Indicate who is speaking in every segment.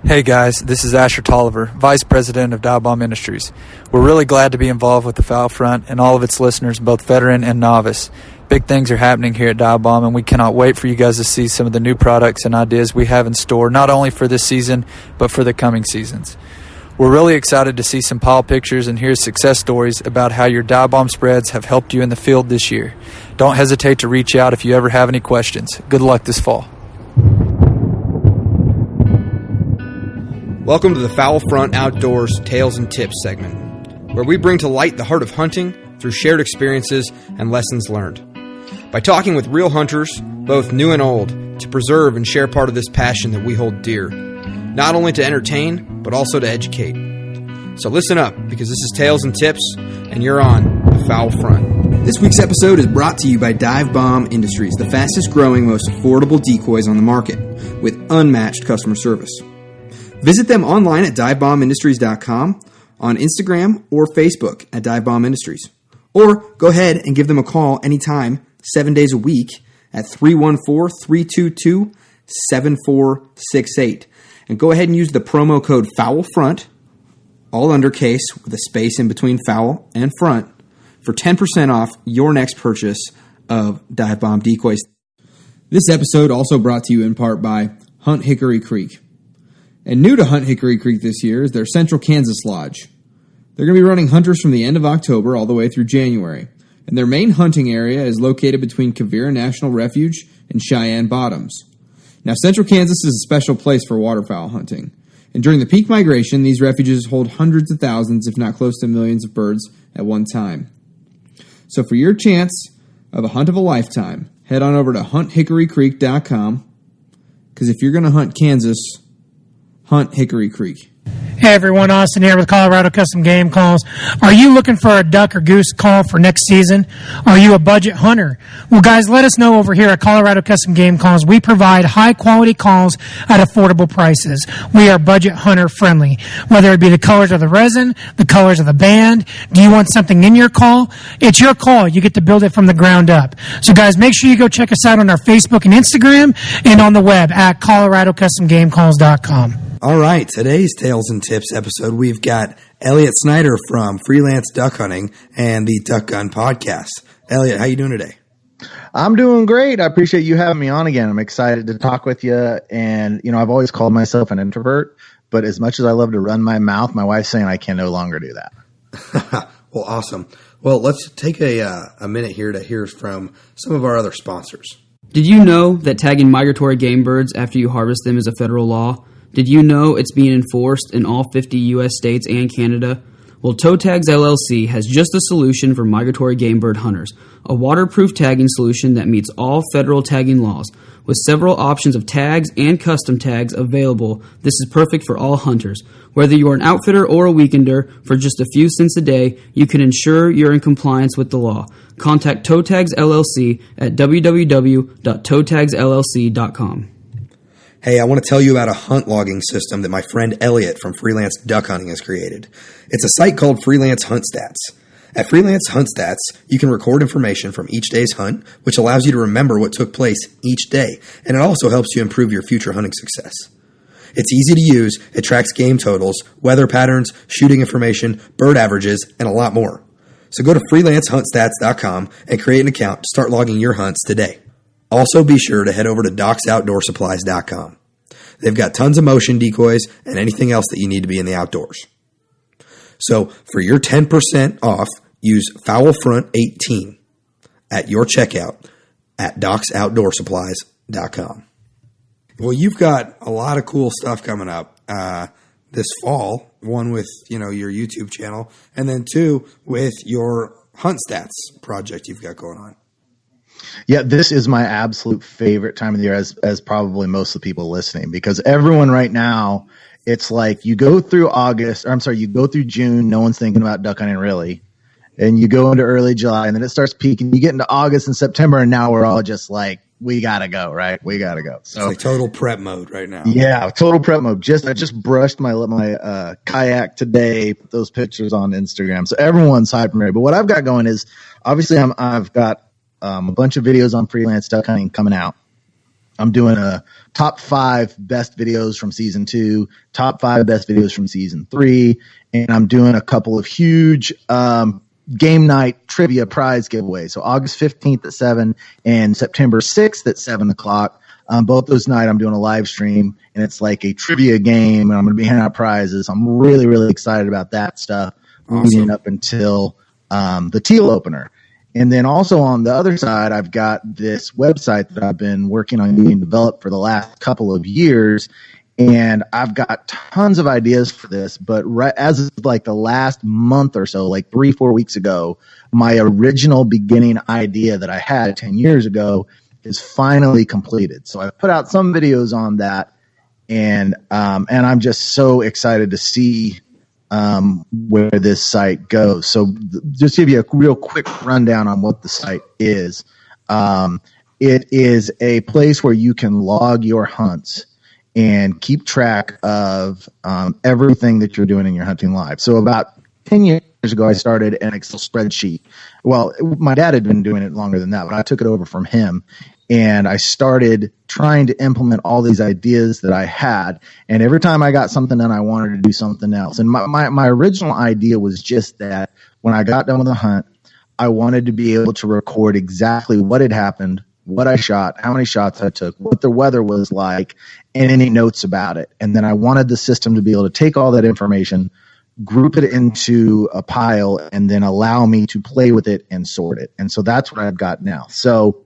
Speaker 1: Hey guys, this is Asher Tolliver, Vice President of Dive Bomb Industries. We're really glad to be involved with the Foul Front and all of its listeners, both veteran and novice. Big things are happening here at Dive Bomb, and we cannot wait for you guys to see some of the new products and ideas we have in store, not only for this season, but for the coming seasons. We're really excited to see some pile pictures and hear success stories about how your dive bomb spreads have helped you in the field this year. Don't hesitate to reach out if you ever have any questions. Good luck this fall.
Speaker 2: Welcome to the Foul Front Outdoors Tales and Tips segment, where we bring to light the heart of hunting through shared experiences and lessons learned. By talking with real hunters, both new and old, to preserve and share part of this passion that we hold dear, not only to entertain, but also to educate. So listen up, because this is Tales and Tips, and you're on the Foul Front.
Speaker 3: This week's episode is brought to you by Dive Bomb Industries, the fastest growing, most affordable decoys on the market, with unmatched customer service. Visit them online at divebombindustries.com, on Instagram or Facebook at Dive Bomb Industries. Or go ahead and give them a call anytime, 7 days a week, at 314-322-7468. And go ahead and use the promo code FOULFRONT, all undercase with a space in between foul and front, for 10% off your next purchase of Dive Bomb decoys. This episode also brought to you in part by Hunt Hickory Creek. And new to Hunt Hickory Creek this year is their Central Kansas Lodge. They're going to be running hunters from the end of October all the way through January. And their main hunting area is located between Quivira National Refuge and Cheyenne Bottoms. Now, Central Kansas is a special place for waterfowl hunting. And during the peak migration, these refuges hold hundreds of thousands, if not close to millions of birds at one time. So for your chance of a hunt of a lifetime, head on over to hunthickorycreek.com, because if you're going to hunt Kansas, hunt Hickory Creek.
Speaker 4: Hey everyone, Austin here with Colorado Custom Game Calls. Are you looking for a duck or goose call for next season? Are you a budget hunter? Well guys, let us know over here at Colorado Custom Game Calls. We provide high quality calls at affordable prices. We are budget hunter friendly. Whether it be the colors of the resin, the colors of the band, do you want something in your call? It's your call. You get to build it from the ground up. So guys, make sure you go check us out on our Facebook and Instagram and on the web at coloradocustomgamecalls.com.
Speaker 3: All right, today's Tales and Tips episode, we've got Elliott Snyder from Freelance Duck Hunting and the Duck Gun Podcast. Elliott, how you doing today?
Speaker 5: I'm doing great. I appreciate you having me on again. I'm excited to talk with you. And, I've always called myself an introvert, but as much as I love to run my mouth, my wife's saying I can no longer do that.
Speaker 3: Well, awesome. Well, let's take a minute here to hear from some of our other sponsors.
Speaker 6: Did you know that tagging migratory game birds after you harvest them is a federal law? Did you know it's being enforced in all 50 U.S. states and Canada? Well, Toe Tags LLC has just the solution for migratory game bird hunters, a waterproof tagging solution that meets all federal tagging laws. With several options of tags and custom tags available, this is perfect for all hunters. Whether you're an outfitter or a weekender, for just a few cents a day, you can ensure you're in compliance with the law. Contact Toe Tags LLC at www.toetagsllc.com.
Speaker 3: Hey, I want to tell you about a hunt logging system that my friend Elliott from Freelance Duck Hunting has created. It's a site called Freelance Hunt Stats. At Freelance Hunt Stats, you can record information from each day's hunt, which allows you to remember what took place each day, and it also helps you improve your future hunting success. It's easy to use, it tracks game totals, weather patterns, shooting information, bird averages, and a lot more. So go to freelancehuntstats.com and create an account to start logging your hunts today. Also, be sure to head over to docsoutdoorsupplies.com. They've got tons of motion decoys and anything else that you need to be in the outdoors. So, for your 10% off, use FoulFront18 at your checkout at docsoutdoorsupplies.com. Well, you've got a lot of cool stuff coming up this fall. One with, your YouTube channel, and then two with your Hunt Stats project you've got going on.
Speaker 5: Yeah, this is my absolute favorite time of the year, as probably most of the people listening, because everyone right now, it's like you go through you go through June, no one's thinking about duck hunting really. And you go into early July, and then it starts peaking. You get into August and September, and now we're all just like, we got to go, right? We got to go. So
Speaker 3: it's like total prep mode right now.
Speaker 5: Yeah, total prep mode. I just brushed my kayak today, put those pictures on Instagram. So everyone's hyped and ready. But what I've got going is, obviously I've got a bunch of videos on freelance duck hunting coming out. I'm doing a top 5 best videos from season 2, top 5 best videos from season 3, and I'm doing a couple of huge game night trivia prize giveaways. So August 15th at 7 and September 6th at 7 o'clock. Both those nights I'm doing a live stream, and it's like a trivia game, and I'm going to be handing out prizes. I'm really, really excited about that stuff leading up until the teal opener. And then also on the other side, I've got this website that I've been working on getting developed for the last couple of years. And I've got tons of ideas for this, but as of like the last month or so, like 3-4 weeks ago, my original beginning idea that I had 10 years ago is finally completed. So I've put out some videos on that, and I'm just so excited to see where this site goes. So just to give you a real quick rundown on what the site is. It is a place where you can log your hunts and keep track of everything that you're doing in your hunting life. So about 10 years ago, I started an Excel spreadsheet. Well, my dad had been doing it longer than that, but I took it over from him. And I started trying to implement all these ideas that I had. And every time I got something done, I wanted to do something else. And my original idea was just that when I got done with a hunt, I wanted to be able to record exactly what had happened, what I shot, how many shots I took, what the weather was like, and any notes about it. And then I wanted the system to be able to take all that information, group it into a pile, and then allow me to play with it and sort it. And so that's what I've got now. So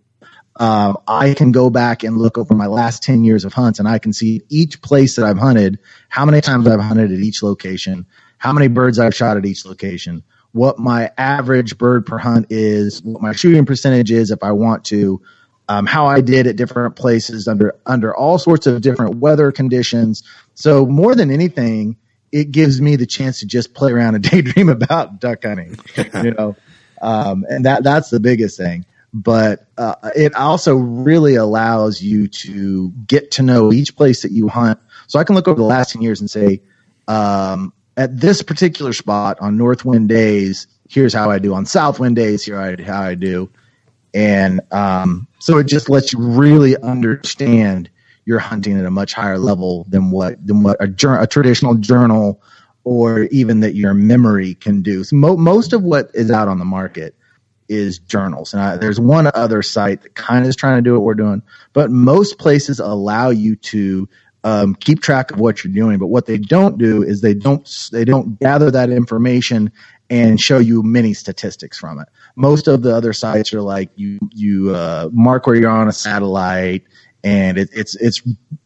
Speaker 5: I can go back and look over my last 10 years of hunts, and I can see each place that I've hunted, how many times I've hunted at each location, how many birds I've shot at each location, what my average bird per hunt is, what my shooting percentage is if I want to, how I did at different places under all sorts of different weather conditions. So more than anything, it gives me the chance to just play around and daydream about duck hunting, and that's the biggest thing. But it also really allows you to get to know each place that you hunt. So I can look over the last 10 years and say, at this particular spot on north wind days, here's how I do. On south wind days, here's how I do. And so it just lets you really understand your hunting at a much higher level than what a traditional journal or even that your memory can do. So most of what is out on the market is journals. And there's one other site that kind of is trying to do what we're doing, but most places allow you to keep track of what you're doing. But what they don't do is they don't gather that information and show you many statistics from it. Most of the other sites are like you mark where you're on a satellite, and it's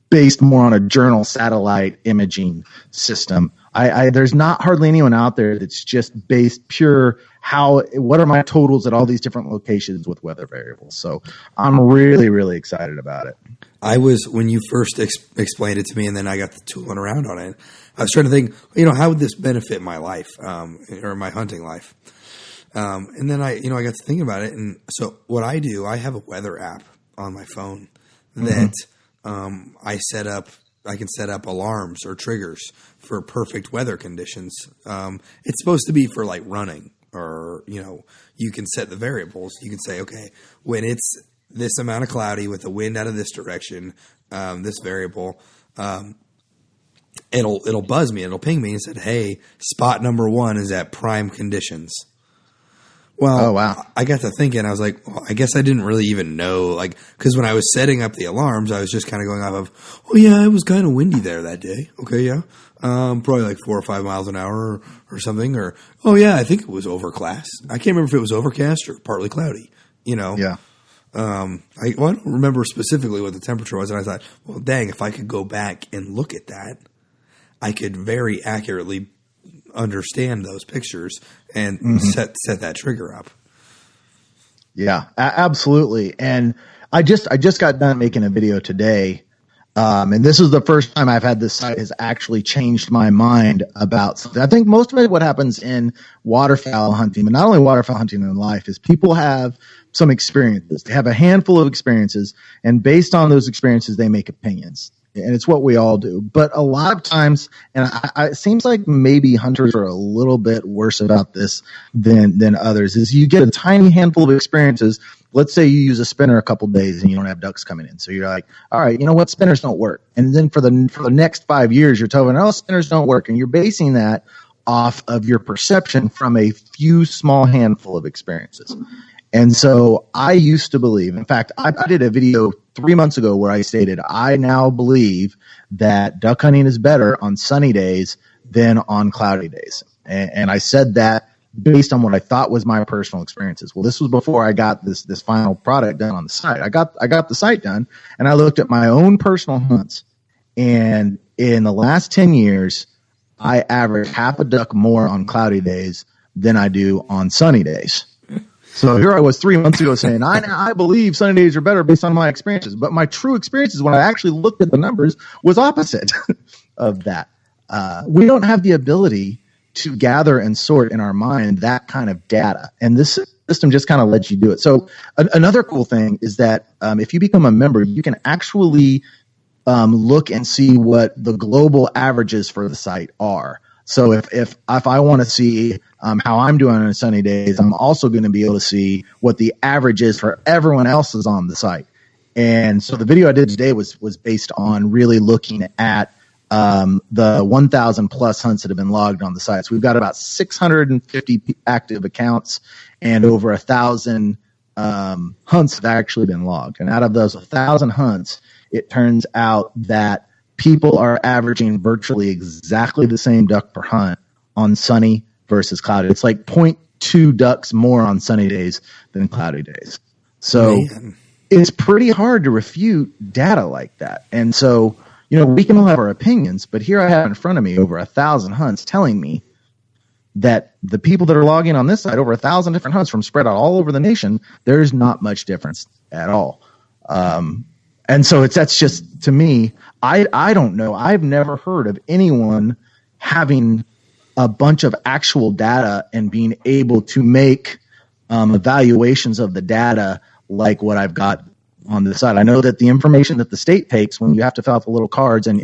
Speaker 5: based more on a journal satellite imaging system. There's not hardly anyone out there that's just based pure what are my totals at all these different locations with weather variables. So I'm really, really excited about it.
Speaker 2: When you first explained it to me, and then I got the tooling around on it, I was trying to think, how would this benefit my life, or my hunting life? And then I got to thinking about it. And so what I do, I have a weather app on my phone that, I can set up alarms or triggers for perfect weather conditions. It's supposed to be for like running, or, you can set the variables. You can say, okay, when it's this amount of cloudy with the wind out of this direction, this variable, it'll buzz me, it'll ping me and said, hey, spot number 1 is at prime conditions. Well,
Speaker 5: oh, wow.
Speaker 2: I got to thinking, I was like, well, I guess I didn't really even know, because when I was setting up the alarms, I was just kind of going off of, oh yeah, it was kind of windy there that day. Okay, yeah. Probably like 4 or 5 miles an hour or something, or, oh yeah, I think it was overcast. I can't remember if it was overcast or partly cloudy,
Speaker 5: Yeah.
Speaker 2: I don't remember specifically what the temperature was, and I thought, well, dang, if I could go back and look at that, I could very accurately understand those pictures and set that trigger up.
Speaker 5: Yeah, absolutely. And I just got done making a video today. And this is the first time I've had this site has actually changed my mind about something. I think most of it, what happens in waterfowl hunting, but not only waterfowl hunting in life, is people have some experiences. They have a handful of experiences, and based on those experiences, they make opinions. and it's what we all do. But a lot of times, and it seems like maybe hunters are a little bit worse about this than others, is you get a tiny handful of experiences. Let's say you use a spinner a couple days and you don't have ducks coming in. So you're like, all right, you know what? Spinners don't work. And then for the next 5 years, you're telling, oh, spinners don't work. And you're basing that off of your perception from a few small handful of experiences. And so I used to believe, in fact, I did a video 3 months ago where I stated, I now believe that duck hunting is better on sunny days than on cloudy days. And I said that based on what I thought was my personal experiences. Well, this was before I got this final product done on the site. I got the site done, and I looked at my own personal hunts. And in the last 10 years, I average half a duck more on cloudy days than I do on sunny days. So here I was 3 months ago saying, I believe sunny days are better based on my experiences. But my true experiences, when I actually looked at the numbers, was opposite of that. We don't have the ability to gather and sort in our mind that kind of data. And this system just kind of lets you do it. So another cool thing is that if you become a member, you can actually look and see what the global averages for the site are. So if I want to see how I'm doing on sunny days, I'm also going to be able to see what the average is for everyone else is on the site. And so the video I did today was based on really looking at the 1,000 plus hunts that have been logged on the site. So we've got about 650 active accounts and over 1,000 hunts have actually been logged. And out of those 1,000 hunts, it turns out that people are averaging virtually exactly the same duck per hunt on sunny versus cloudy. It's like 0.2 ducks more on sunny days than cloudy days. So it's pretty hard to refute data like that. And so, we can all have our opinions, but here I have in front of me over 1,000 hunts telling me that the people that are logging on this site, over 1,000 different hunts from spread out all over the nation, there's not much difference at all. And so that's just, to me, I don't know. I've never heard of anyone having a bunch of actual data and being able to make evaluations of the data like what I've got on the side. I know that the information that the state takes when you have to fill out the little cards and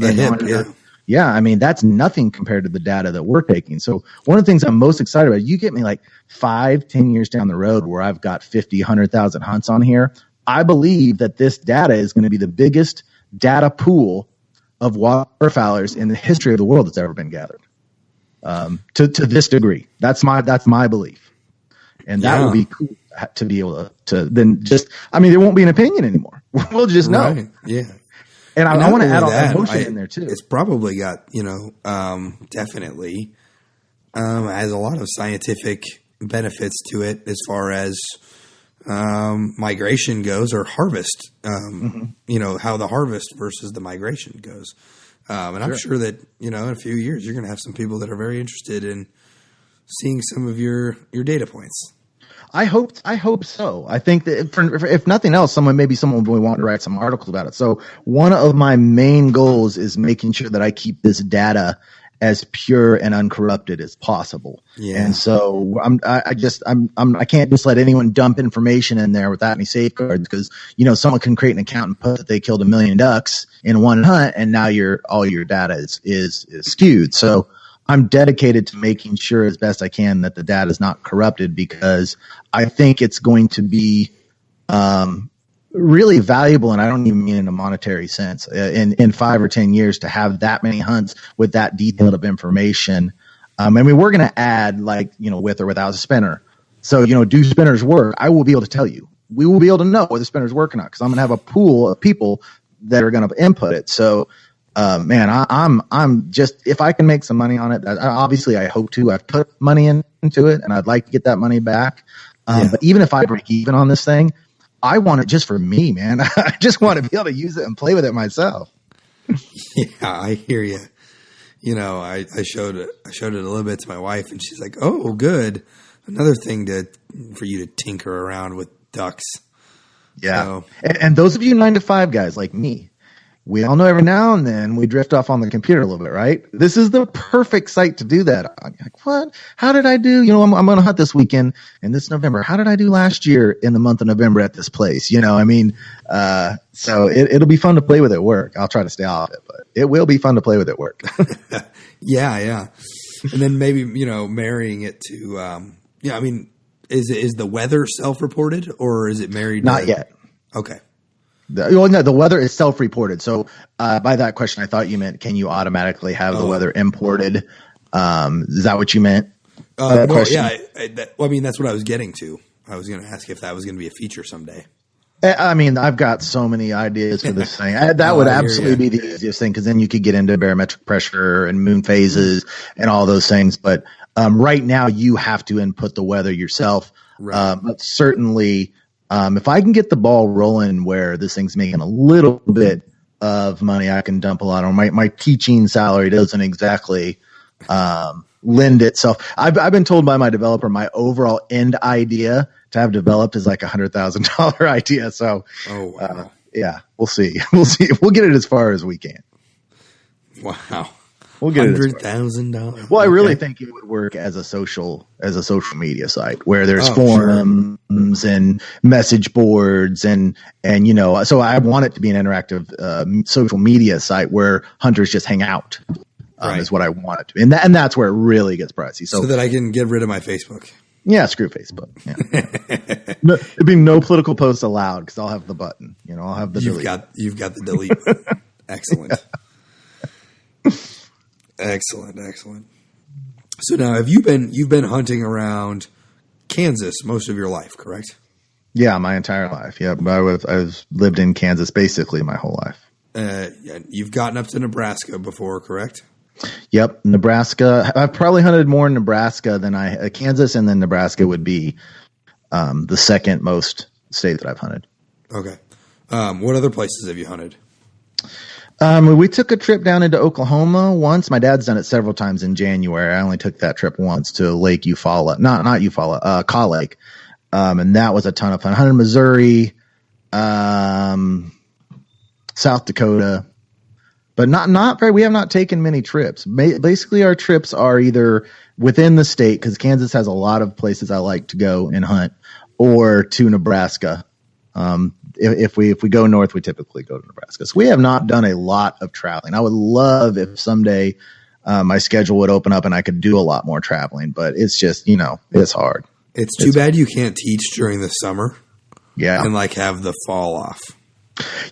Speaker 5: that's nothing compared to the data that we're taking. So one of the things I'm most excited about, you get me like 5-10 years down the road where I've got 50, 100,000 hunts on here. I believe that this data is going to be the biggest data pool of waterfowlers in the history of the world that's ever been gathered. To this degree, that's my belief, and that would be cool to be able to then just. I mean, there won't be an opinion anymore. We'll just know.
Speaker 2: Right. Yeah.
Speaker 5: And I want to add all that emotion in there too.
Speaker 2: It's probably got definitely has a lot of scientific benefits to it as far as migration goes or harvest. How the harvest versus the migration goes. And I'm sure that, in a few years, you're going to have some people that are very interested in seeing some of your data points.
Speaker 5: I hope so. I think that if nothing else, someone will want to write some articles about it. So one of my main goals is making sure that I keep this data as pure and uncorrupted as possible. Yeah. And so I can't just let anyone dump information in there without any safeguards because, someone can create an account and put that they killed 1 million ducks in one hunt and now all your data is skewed. So I'm dedicated to making sure as best I can that the data is not corrupted because I think it's going to be, really valuable, and I don't even mean in a monetary sense, in 5 or 10 years to have that many hunts with that detailed of information. We're going to add with or without a spinner. So, do spinners work? I will be able to tell you. We will be able to know whether spinners work or not because I'm going to have a pool of people that are going to input it. So, I'm just, if I can make some money on it, obviously I hope to. I've put money into it and I'd like to get that money back. But even if I break even on this thing, I want it just for me, man. I just want to be able to use it and play with it myself.
Speaker 2: Yeah, I hear you. I showed it a little bit to my wife, and she's like, "Oh, good, another thing for you to tinker around with ducks."
Speaker 5: Yeah, so, and those of you 9 to 5 guys like me, we all know every now and then we drift off on the computer a little bit, right? This is the perfect site to do that. I'm like, what? How did I do? I'm going to hunt this weekend in this November. How did I do last year in the month of November at this place? So it'll be fun to play with at work. I'll try to stay off it, but it will be fun to play with at work.
Speaker 2: Yeah. And then maybe, marrying it to, is the weather self-reported or is it married?
Speaker 5: Not yet.
Speaker 2: Okay.
Speaker 5: The weather is self-reported. So by that question, I thought you meant, can you automatically have the weather imported? Is that what you meant?
Speaker 2: Yeah. That's what I was getting to. I was going to ask if that was going to be a feature someday.
Speaker 5: I've got so many ideas for this thing. That would absolutely be the easiest thing, because then you could get into barometric pressure and moon phases and all those things. But right now, you have to input the weather yourself.
Speaker 2: Right.
Speaker 5: But certainly, if I can get the ball rolling where this thing's making a little bit of money, I can dump a lot on. My teaching salary doesn't exactly lend itself. I've been told by my developer my overall end idea to have developed is like $100,000 idea. So, yeah, we'll see. We'll get it as far as we can.
Speaker 2: Wow.
Speaker 5: We'll get
Speaker 2: $100,000.
Speaker 5: Well, I really think it would work as a social media site where there's forums and message boards and so I want it to be an interactive social media site where hunters just hang out. Is what I want it to be. And that's where it really gets pricey. So
Speaker 2: that I can get rid of my Facebook.
Speaker 5: Yeah, screw Facebook. Yeah. It'd be no political posts allowed because I'll have the button. I'll have the delete.
Speaker 2: You've got the delete button. Excellent. Excellent. So now, you've been hunting around Kansas most of your life, correct?
Speaker 5: Yeah, my entire life. Yeah, I've lived in Kansas basically my whole life.
Speaker 2: You've gotten up to Nebraska before, correct?
Speaker 5: Yep, Nebraska. I've probably hunted more in Nebraska than Kansas, and then Nebraska would be the second most state that I've hunted.
Speaker 2: Okay. What other places have you hunted?
Speaker 5: We took a trip down into Oklahoma once. My dad's done it several times in January. I only took that trip once to Lake Eufaula. Not Eufaula, Kaw Lake. And that was a ton of fun. I hunted Missouri, South Dakota, but not very. We have not taken many trips. Basically, our trips are either within the state, because Kansas has a lot of places I like to go and hunt, or to Nebraska. If we go north, we typically go to Nebraska. So we have not done a lot of traveling. I would love if someday my schedule would open up and I could do a lot more traveling, but it's just, it's hard.
Speaker 2: It's too bad you can't teach during the summer.
Speaker 5: Yeah.
Speaker 2: And have the fall off.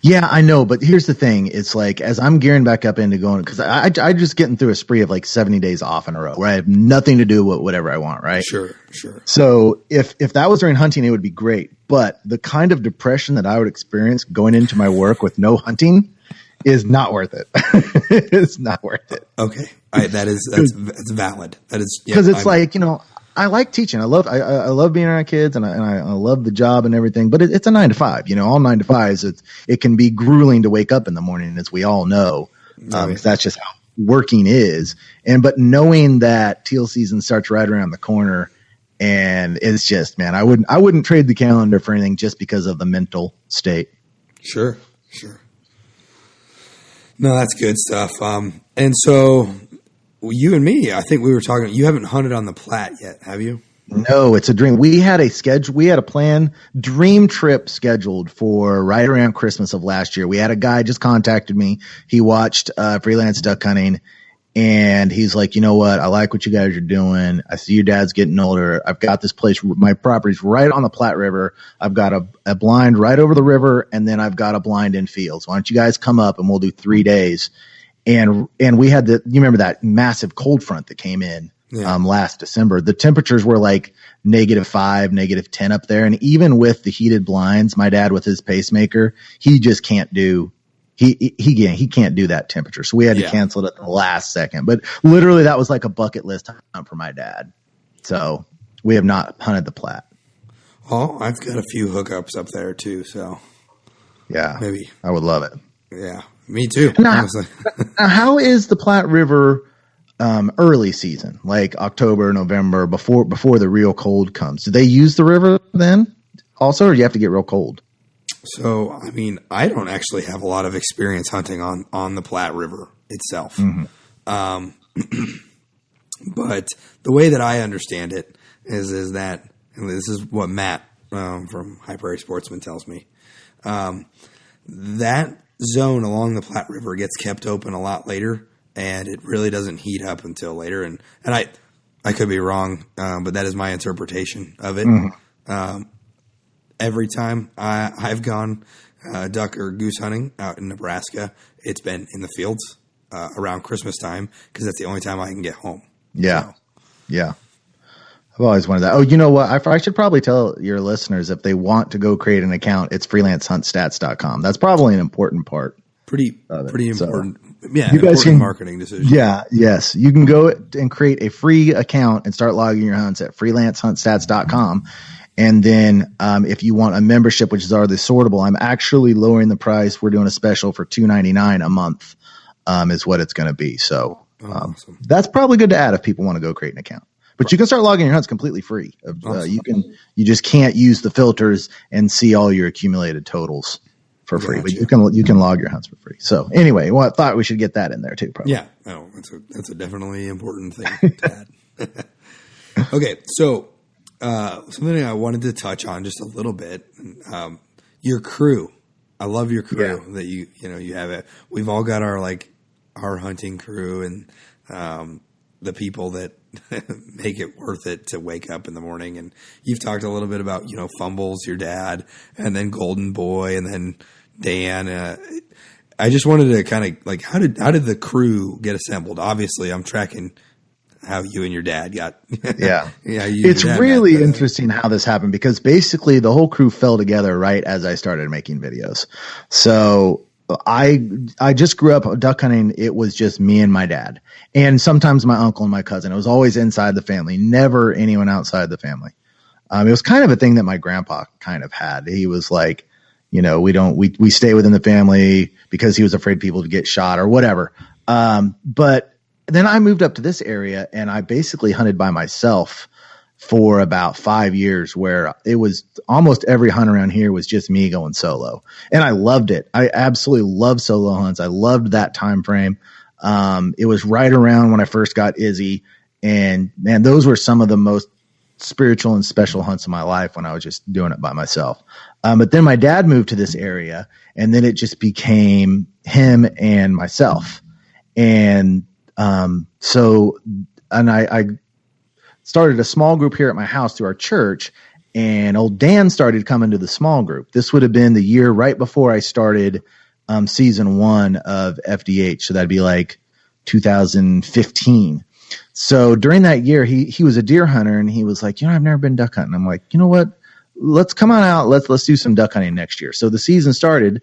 Speaker 5: Yeah, I know. But here's the thing. It's like, as I'm gearing back up into going, because I just getting through a spree of 70 days off in a row where I have nothing to do with whatever I want. Right.
Speaker 2: Sure.
Speaker 5: So if that was during hunting, it would be great. But the kind of depression that I would experience going into my work with no hunting is not worth it. It's not worth it.
Speaker 2: Okay. That's valid. That is,
Speaker 5: because it's I like teaching. I love being around kids, and I love the job and everything. But it's a 9 to 5. All 9 to 5s. It can be grueling to wake up in the morning, as we all know, because that's just how working is. But knowing that teal season starts right around the corner, and it's just, man, I wouldn't trade the calendar for anything just because of the mental state.
Speaker 2: Sure. No, that's good stuff. And so. You and me, I think we were talking. You haven't hunted on the Platte yet, have you?
Speaker 5: No, it's a dream. We had a plan, dream trip scheduled for right around Christmas of last year. We had a guy just contacted me. He watched Freelance Duck Hunting, and he's like, you know what? I like what you guys are doing. I see your dad's getting older. I've got this place. My property's right on the Platte River. I've got a blind right over the river, and then I've got a blind in fields. Why don't you guys come up and we'll do 3 days? And we had you remember that massive cold front that came in last December. The temperatures were -5, -10 up there. And even with the heated blinds, my dad with his pacemaker, he just can't do, he can't do that temperature. So we had to cancel it at the last second. But literally that was like a bucket list hunt for my dad. So we have not hunted the Platte.
Speaker 2: Oh, I've got a few hookups up there too. So
Speaker 5: yeah,
Speaker 2: maybe
Speaker 5: I would love it.
Speaker 2: Yeah. Me too.
Speaker 5: Now, how is the Platte River early season, like October, November, before the real cold comes? Do they use the river then also, or do you have to get real cold?
Speaker 2: So, I mean, I don't actually have a lot of experience hunting on the Platte River itself. But the way that I understand it is that, and this is what Matt from High Prairie Sportsman tells me, that zone along the Platte River gets kept open a lot later, and it really doesn't heat up until later. And I could be wrong, but that is my interpretation of it. Every time I've gone duck or goose hunting out in Nebraska, it's been in the fields around Christmas time because that's the only time I can get home.
Speaker 5: Yeah. So. Yeah. I've always wanted that. Oh, you know what? I should probably tell your listeners if they want to go create an account, it's freelancehuntstats.com. That's probably an important part.
Speaker 2: Pretty important.
Speaker 5: So,
Speaker 2: yeah.
Speaker 5: You guys can,
Speaker 2: marketing decision.
Speaker 5: Yeah. Yes. You can go and create a free account and start logging your hunts at freelancehuntstats.com. And then, if you want a membership, which is already sortable, I'm actually lowering the price. We're doing a special for $2.99 a month, is what it's going to be. So, awesome. That's probably good to add if people want to go create an account. But you can start logging your hunts completely free. Awesome. You just can't use the filters and see all your accumulated totals for free. Gotcha. But you can log your hunts for free. So anyway, I thought we should get that in there too. Probably.
Speaker 2: Yeah, no, that's a definitely important thing to add. Okay, so something I wanted to touch on just a little bit. Your crew. I love your crew that you have it. We've all got our hunting crew and the people that make it worth it to wake up in the morning. And you've talked a little bit about, Fumbles, your dad, and then Golden Boy, and then Dan. I just wanted to kind of how did the crew get assembled? Obviously, I'm tracking how you and your dad got.
Speaker 5: Yeah. It's really interesting how this happened because basically the whole crew fell together right as I started making videos. So I just grew up duck hunting. It was just me and my dad, and sometimes my uncle and my cousin. It was always inside the family, never anyone outside the family. It was kind of a thing that my grandpa kind of had. He was like, we stay within the family because he was afraid people would get shot or whatever. But then I moved up to this area and I basically hunted by myself for about 5 years, where it was almost every hunt around here was just me going solo. And I loved it. I absolutely love solo hunts. I loved that time frame. It was right around when I first got Izzy, and man, those were some of the most spiritual and special hunts of my life when I was just doing it by myself. But then my dad moved to this area, and then it just became him and myself. And I started a small group here at my house through our church, and old Dan started coming to the small group. This would have been the year right before I started season 1 of FDH. So that'd be like 2015. So during that year, he was a deer hunter, and he was like, I've never been duck hunting. I'm like, you know what? Let's come on out. Let's do some duck hunting next year. So the season started,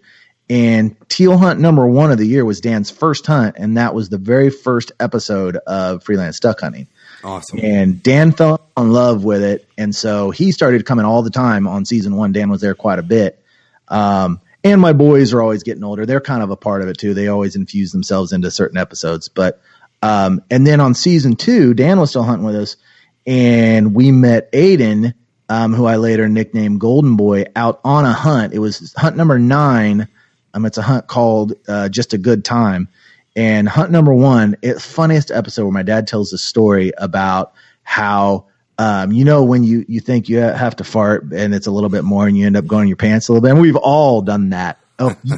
Speaker 5: and teal hunt number 1 of the year was Dan's first hunt, and that was the very first episode of Freelance Duck Hunting.
Speaker 2: Awesome.
Speaker 5: And Dan fell in love with it, and so he started coming all the time on season 1. Dan was there quite a bit. And my boys are always getting older. They're kind of a part of it too. They always infuse themselves into certain episodes. But and then on season 2, Dan was still hunting with us, and we met Aiden, who I later nicknamed Golden Boy, out on a hunt. It was hunt number 9. It's a hunt called Just a Good Time. And hunt number 1, funniest episode where my dad tells the story about how, when you think you have to fart and it's a little bit more and you end up going in your pants a little bit. And we've all done that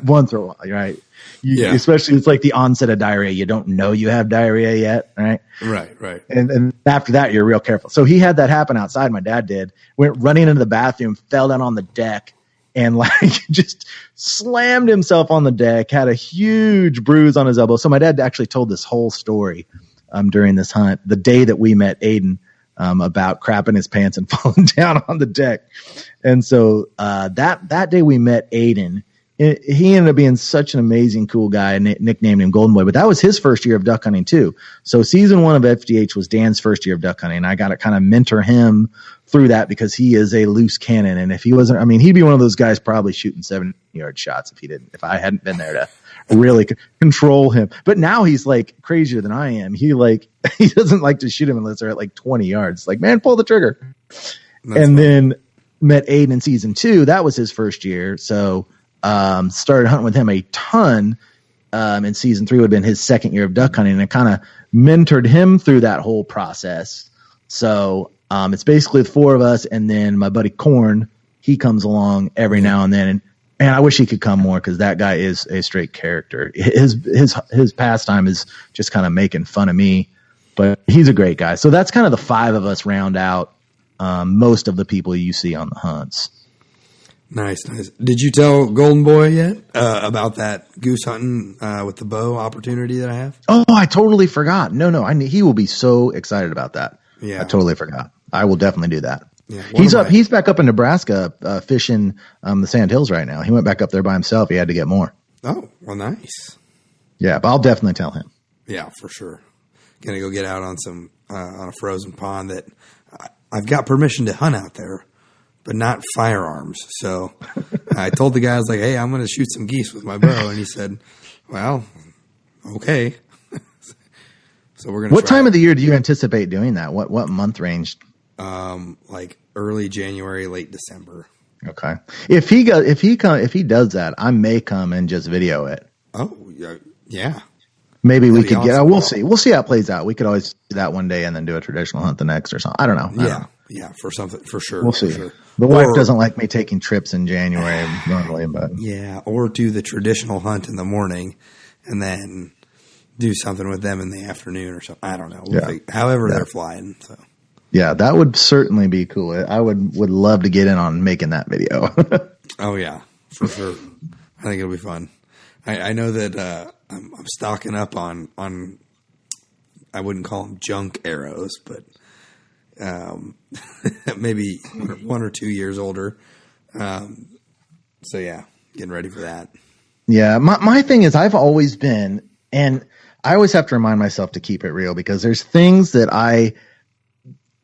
Speaker 5: once or a while, right? Especially it's like the onset of diarrhea. You don't know you have diarrhea yet, right?
Speaker 2: Right.
Speaker 5: And after that, you're real careful. So he had that happen outside. My dad did. Went running into the bathroom, fell down on the deck, and just slammed himself on the deck, had a huge bruise on his elbow. So my dad actually told this whole story during this hunt, the day that we met Aiden, about crapping his pants and falling down on the deck. And so that day we met Aiden. He ended up being such an amazing, cool guy, and nicknamed him Golden Boy. But that was his first year of duck hunting too. So season 1 of FDH was Dan's first year of duck hunting. I got to kind of mentor him through that because he is a loose cannon. And if he wasn't, he'd be one of those guys probably shooting 70-yard shots if I hadn't been there to really control him. But now he's like crazier than I am. He doesn't like to shoot him unless they're at like 20 yards. Like, man, pull the trigger. Then met Aiden in season 2. That was his first year. So started hunting with him a ton. In season 3 would have been his second year of duck hunting, and kind of mentored him through that whole process. So it's basically the 4 of us, and then my buddy Corn, he comes along every now and then. And I wish he could come more, because that guy is a straight character. His pastime is just kind of making fun of me, but he's a great guy. So that's kind of the 5 of us round out most of the people you see on the hunts.
Speaker 2: Nice. Did you tell Golden Boy yet about that goose hunting with the bow opportunity that I have?
Speaker 5: Oh, I totally forgot. No, he will be so excited about that.
Speaker 2: Yeah,
Speaker 5: I totally forgot. I will definitely do that.
Speaker 2: Yeah,
Speaker 5: he's back up in Nebraska fishing the Sand Hills right now. He went back up there by himself. He had to get more.
Speaker 2: Oh, well, nice.
Speaker 5: Yeah, but I'll definitely tell him.
Speaker 2: Yeah, for sure. Gonna go get out on some on a frozen pond that I've got permission to hunt out there, but not firearms. So I told the guy, I was like, hey, I'm going to shoot some geese with my bow. And he said, well, okay. So we're going to
Speaker 5: What time of the year do you anticipate doing that? What month range?
Speaker 2: Like early January, late December.
Speaker 5: Okay. If he does that, I may come and just video it.
Speaker 2: Oh, yeah.
Speaker 5: Maybe we could
Speaker 2: awesome.
Speaker 5: We'll see how it plays out. We could always do that one day and then do a traditional hunt the next or something. I don't know.
Speaker 2: Yeah, for something, for sure.
Speaker 5: We'll see.
Speaker 2: Sure.
Speaker 5: The wife doesn't like me taking trips in January normally, but
Speaker 2: yeah, or do the traditional hunt in the morning and then do something with them in the afternoon or something. I don't know. However they're flying. So
Speaker 5: yeah, that would certainly be cool. I would love to get in on making that video.
Speaker 2: Oh yeah, for sure. I think it'll be fun. I know that I'm stocking up on I wouldn't call them junk arrows, but maybe 1 or 2 years older. So yeah, getting ready for that.
Speaker 5: Yeah, my thing is I've always been, and I always have to remind myself to keep it real, because there's things that I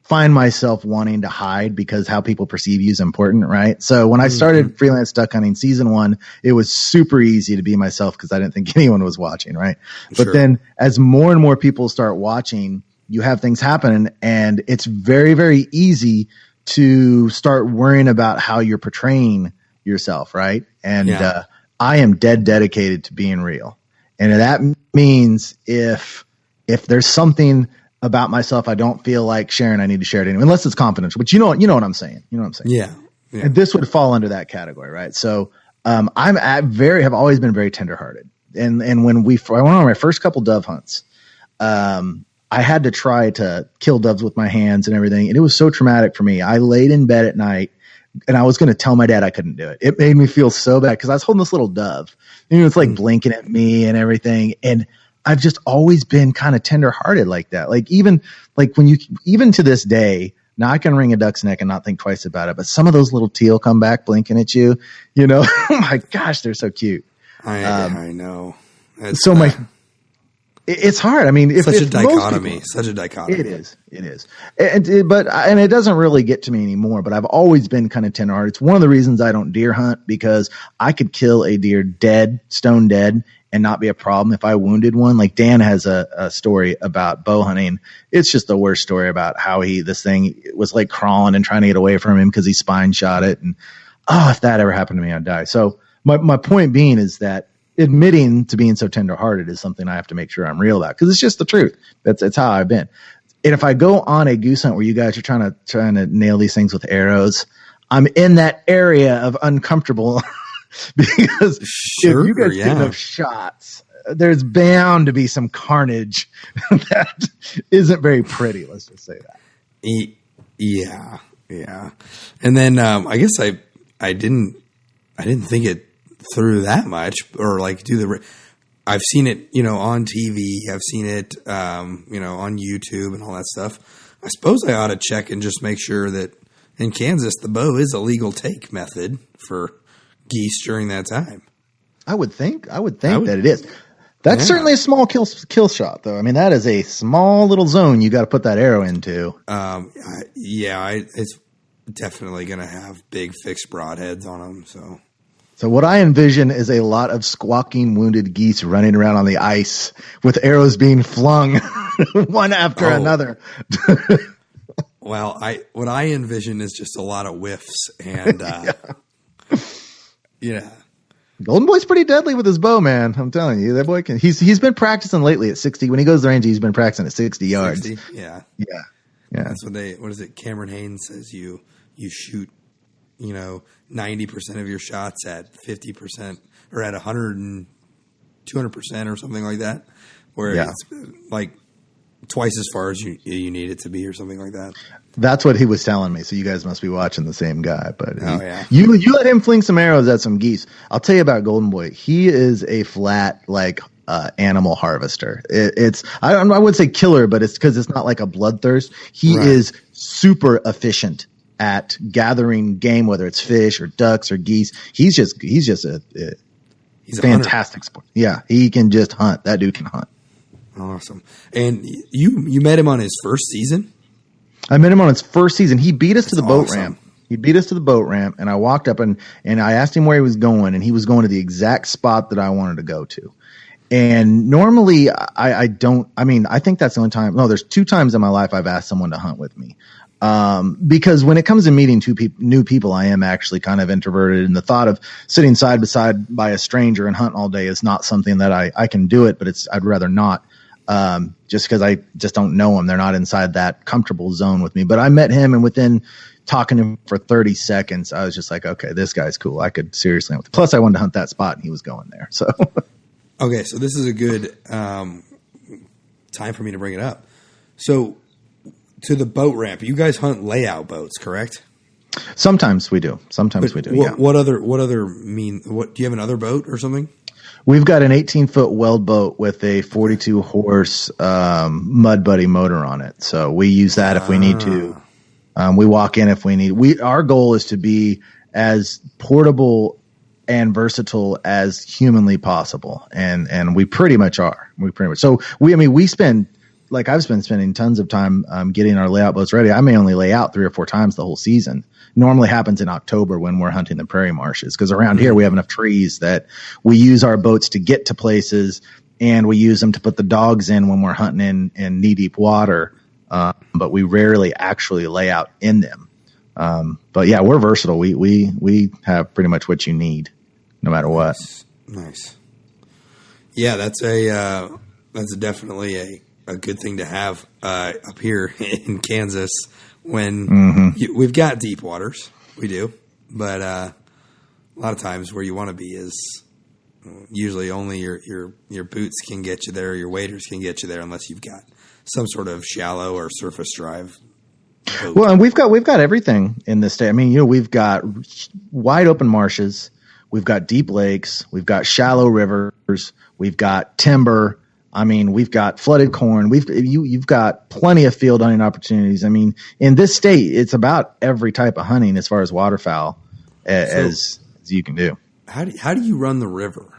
Speaker 5: find myself wanting to hide because how people perceive you is important, right? So when I started Freelance Duck Hunting season 1, it was super easy to be myself because I didn't think anyone was watching, right? But then as more and more people start watching, you have things happen, and it's very, very easy to start worrying about how you're portraying yourself, right? And I am dead dedicated to being real. And that means if there's something about myself I don't feel like sharing, I need to share it anyway, unless it's confidential. But you know what I'm saying. You know what I'm saying?
Speaker 2: Yeah.
Speaker 5: And this would fall under that category, right? So have always been very tenderhearted. And when I went on my first couple dove hunts, I had to try to kill doves with my hands and everything, and it was so traumatic for me. I laid in bed at night, and I was going to tell my dad I couldn't do it. It made me feel so bad because I was holding this little dove, and it's like blinking at me and everything. And I've just always been kind of tenderhearted like that. Even to this day, now I can wring a duck's neck and not think twice about it. But some of those little teal come back blinking at you, oh my gosh, they're so cute.
Speaker 2: I know.
Speaker 5: It's hard. I mean,
Speaker 2: such a dichotomy.
Speaker 5: It is. And it doesn't really get to me anymore, but I've always been kind of tenderhearted. It's one of the reasons I don't deer hunt, because I could kill a deer dead, stone dead, and not be a problem if I wounded one. Like Dan has a story about bow hunting. It's just the worst story about how this thing was like crawling and trying to get away from him because he spine shot it. And if that ever happened to me, I'd die. So my point being is that admitting to being so tenderhearted is something I have to make sure I'm real about, because it's just the truth. It's how I've been. And if I go on a goose hunt where you guys are trying to nail these things with arrows, I'm in that area of uncomfortable because if you guys get enough shots, there's bound to be some carnage that isn't very pretty. Let's just say that.
Speaker 2: Yeah. And then I guess I didn't think it through that much, or like I've seen it, on TV. I've seen it, on YouTube and all that stuff. I suppose I ought to check and just make sure that in Kansas, the bow is a legal take method for geese during that time. I would think
Speaker 5: that it is. That's certainly a small kill shot, though. I mean, that is a small little zone you got to put that arrow into.
Speaker 2: It's definitely going to have big fixed broadheads on them.
Speaker 5: So what I envision is a lot of squawking wounded geese running around on the ice with arrows being flung one after another.
Speaker 2: Well, what I envision is just a lot of whiffs and, yeah.
Speaker 5: Golden Boy's pretty deadly with his bow, man. I'm telling you, that boy can. He's been practicing lately at 60. When he goes to the range, he's been practicing at 60 yards.
Speaker 2: 60? Yeah. That's what what is it? Cameron Haynes says you shoot, 90% of your shots at 50% or at 100 and 200% or something like that, where it's like twice as far as you need it to be or something like that.
Speaker 5: That's what he was telling me. So you guys must be watching the same guy. But
Speaker 2: you
Speaker 5: let him fling some arrows at some geese. I'll tell you about Golden Boy. He is a flat animal harvester. I wouldn't say killer, but it's because it's not like a bloodthirst. He is super efficient at gathering game, whether it's fish or ducks or geese. He's just a fantastic sport. Yeah, he can just hunt. That dude can hunt.
Speaker 2: Awesome. And you met him on his first season?
Speaker 5: I met him on his first season. He beat us to the boat ramp. He beat us to the boat ramp, and I walked up and I asked him where he was going, and he was going to the exact spot that I wanted to go to. And normally I think that's the only time. No, there's 2 times in my life I've asked someone to hunt with me. Because when it comes to meeting new people, I am actually kind of introverted, and the thought of sitting side by side by a stranger and hunting all day is not something that I can do it, but I'd rather not. Just because I just don't know them. They're not inside that comfortable zone with me. But I met him, and within talking to him for 30 seconds, I was just like, okay, this guy's cool. I could seriously hunt with him. Plus, I wanted to hunt that spot, and he was going there. So,
Speaker 2: okay, so this is a good time for me to bring it up. So, to the boat ramp, you guys hunt layout boats, correct?
Speaker 5: Sometimes we do.
Speaker 2: What other do you have another boat or something?
Speaker 5: We've got an 18-foot weld boat with a 42-horse Mud Buddy motor on it. So we use that if we need to. We walk in if we need. Our goal is to be as portable and versatile as humanly possible, and we pretty much are. So we spend, like I've been spending tons of time getting our layout boats ready. I may only lay out 3 or 4 times the whole season. Normally happens in October when we're hunting the prairie marshes, because around here we have enough trees that we use our boats to get to places, and we use them to put the dogs in when we're hunting in knee deep water. But we rarely actually lay out in them. But yeah, we're versatile. We have pretty much what you need, no matter what.
Speaker 2: Nice. Yeah, that's definitely a good thing to have up here in Kansas. When we've got deep waters, we do, but a lot of times where you want to be is usually only your boots can get you there, or your waders can get you there, unless you've got some sort of shallow or surface drive boat.
Speaker 5: Well, and we've got everything in this state. I mean, we've got wide open marshes, we've got deep lakes, we've got shallow rivers, we've got timber. I mean, we've got flooded corn. You've got plenty of field hunting opportunities. I mean, in this state, it's about every type of hunting as far as waterfowl as you can do.
Speaker 2: How do you run the river?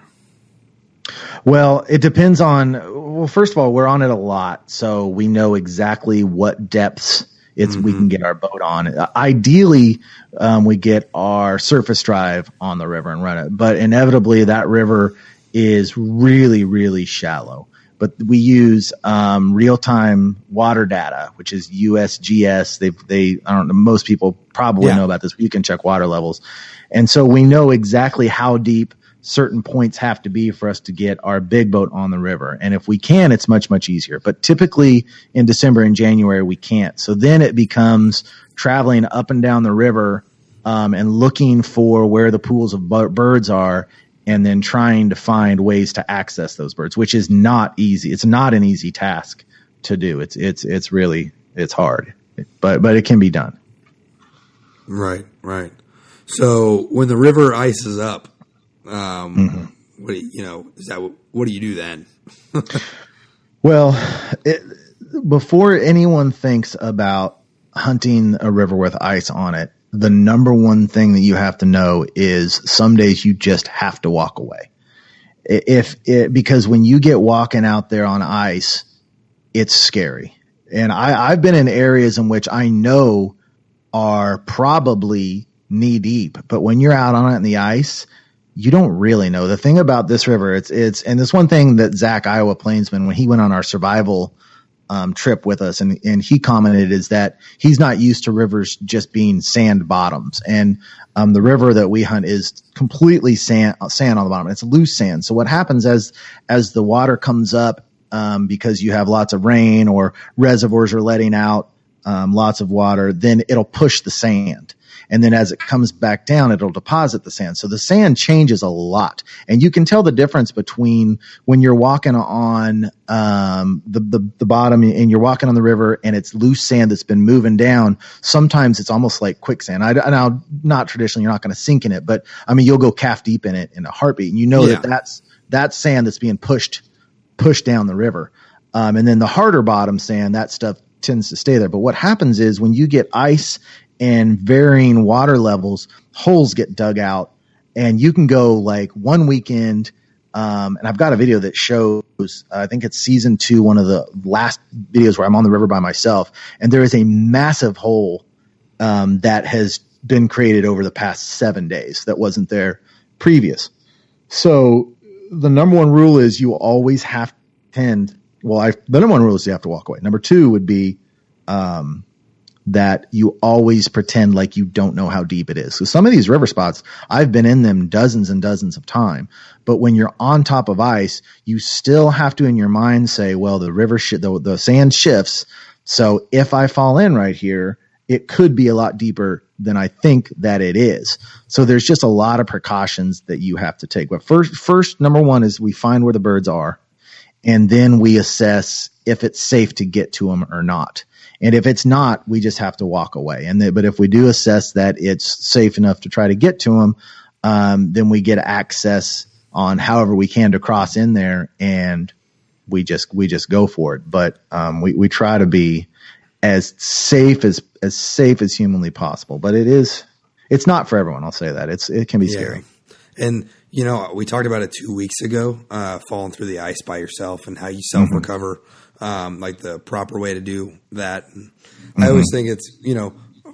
Speaker 5: Well, it depends on. Well, first of all, we're on it a lot, so we know exactly what depths we can get our boat on. Ideally, we get our surface drive on the river and run it, but inevitably that river is really, really shallow. But we use real-time water data, which is USGS. I don't know, most people probably know about this. But you can check water levels. And so we know exactly how deep certain points have to be for us to get our big boat on the river. And if we can, it's much, much easier. But typically in December and January, we can't. So then it becomes traveling up and down the river and looking for where the pools of birds are, and then trying to find ways to access those birds, which is not easy. It's not an easy task to do. It's really hard, but it can be done.
Speaker 2: Right. So when the river ices up, what do you do then?
Speaker 5: Well, before anyone thinks about hunting a river with ice on it, the number one thing that you have to know is some days you just have to walk away. Because when you get walking out there on ice, it's scary. And I've been in areas in which I know are probably knee deep, but when you're out on it in the ice, you don't really know. The thing about this river, and this one thing that Zach, Iowa Plainsman, when he went on our survival trip with us, and he commented is that he's not used to rivers just being sand bottoms, and the river that we hunt is completely sand on the bottom. It's loose sand. So what happens as the water comes up, because you have lots of rain or reservoirs are letting out lots of water, then it'll push the sand. And then as it comes back down, it'll deposit the sand. So the sand changes a lot. And you can tell the difference between when you're walking on the bottom and you're walking on the river and it's loose sand that's been moving down. Sometimes it's almost like quicksand. Now, not traditionally, you're not going to sink in it, but I mean, you'll go calf deep in it in a heartbeat. And you know that's sand that's being pushed down the river. And then the harder bottom sand, that stuff tends to stay there. But what happens is when you get ice and varying water levels, holes get dug out, and you can go like one weekend. And I've got a video that shows, I think it's season 2, one of the last videos where I'm on the river by myself, and there is a massive hole that has been created over the past 7 days that wasn't there previous. So the number one rule is you always have to tend. The number one rule is you have to walk away. Number 2 would be that you always pretend like you don't know how deep it is. So some of these river spots, I've been in them dozens and dozens of times. But when you're on top of ice, you still have to in your mind say, well, the river the sand shifts. So if I fall in right here, it could be a lot deeper than I think that it is. So there's just a lot of precautions that you have to take. But first, number 1 is we find where the birds are, and then we assess if it's safe to get to them or not. And if it's not, we just have to walk away. But if we do assess that it's safe enough to try to get to them, then we get access on however we can to cross in there, and we just go for it. But we try to be as safe as humanly possible. But it's not for everyone. I'll say that it can be scary.
Speaker 2: And we talked about it 2 weeks ago, falling through the ice by yourself and how you self-recover, like the proper way to do that. And I always think it's,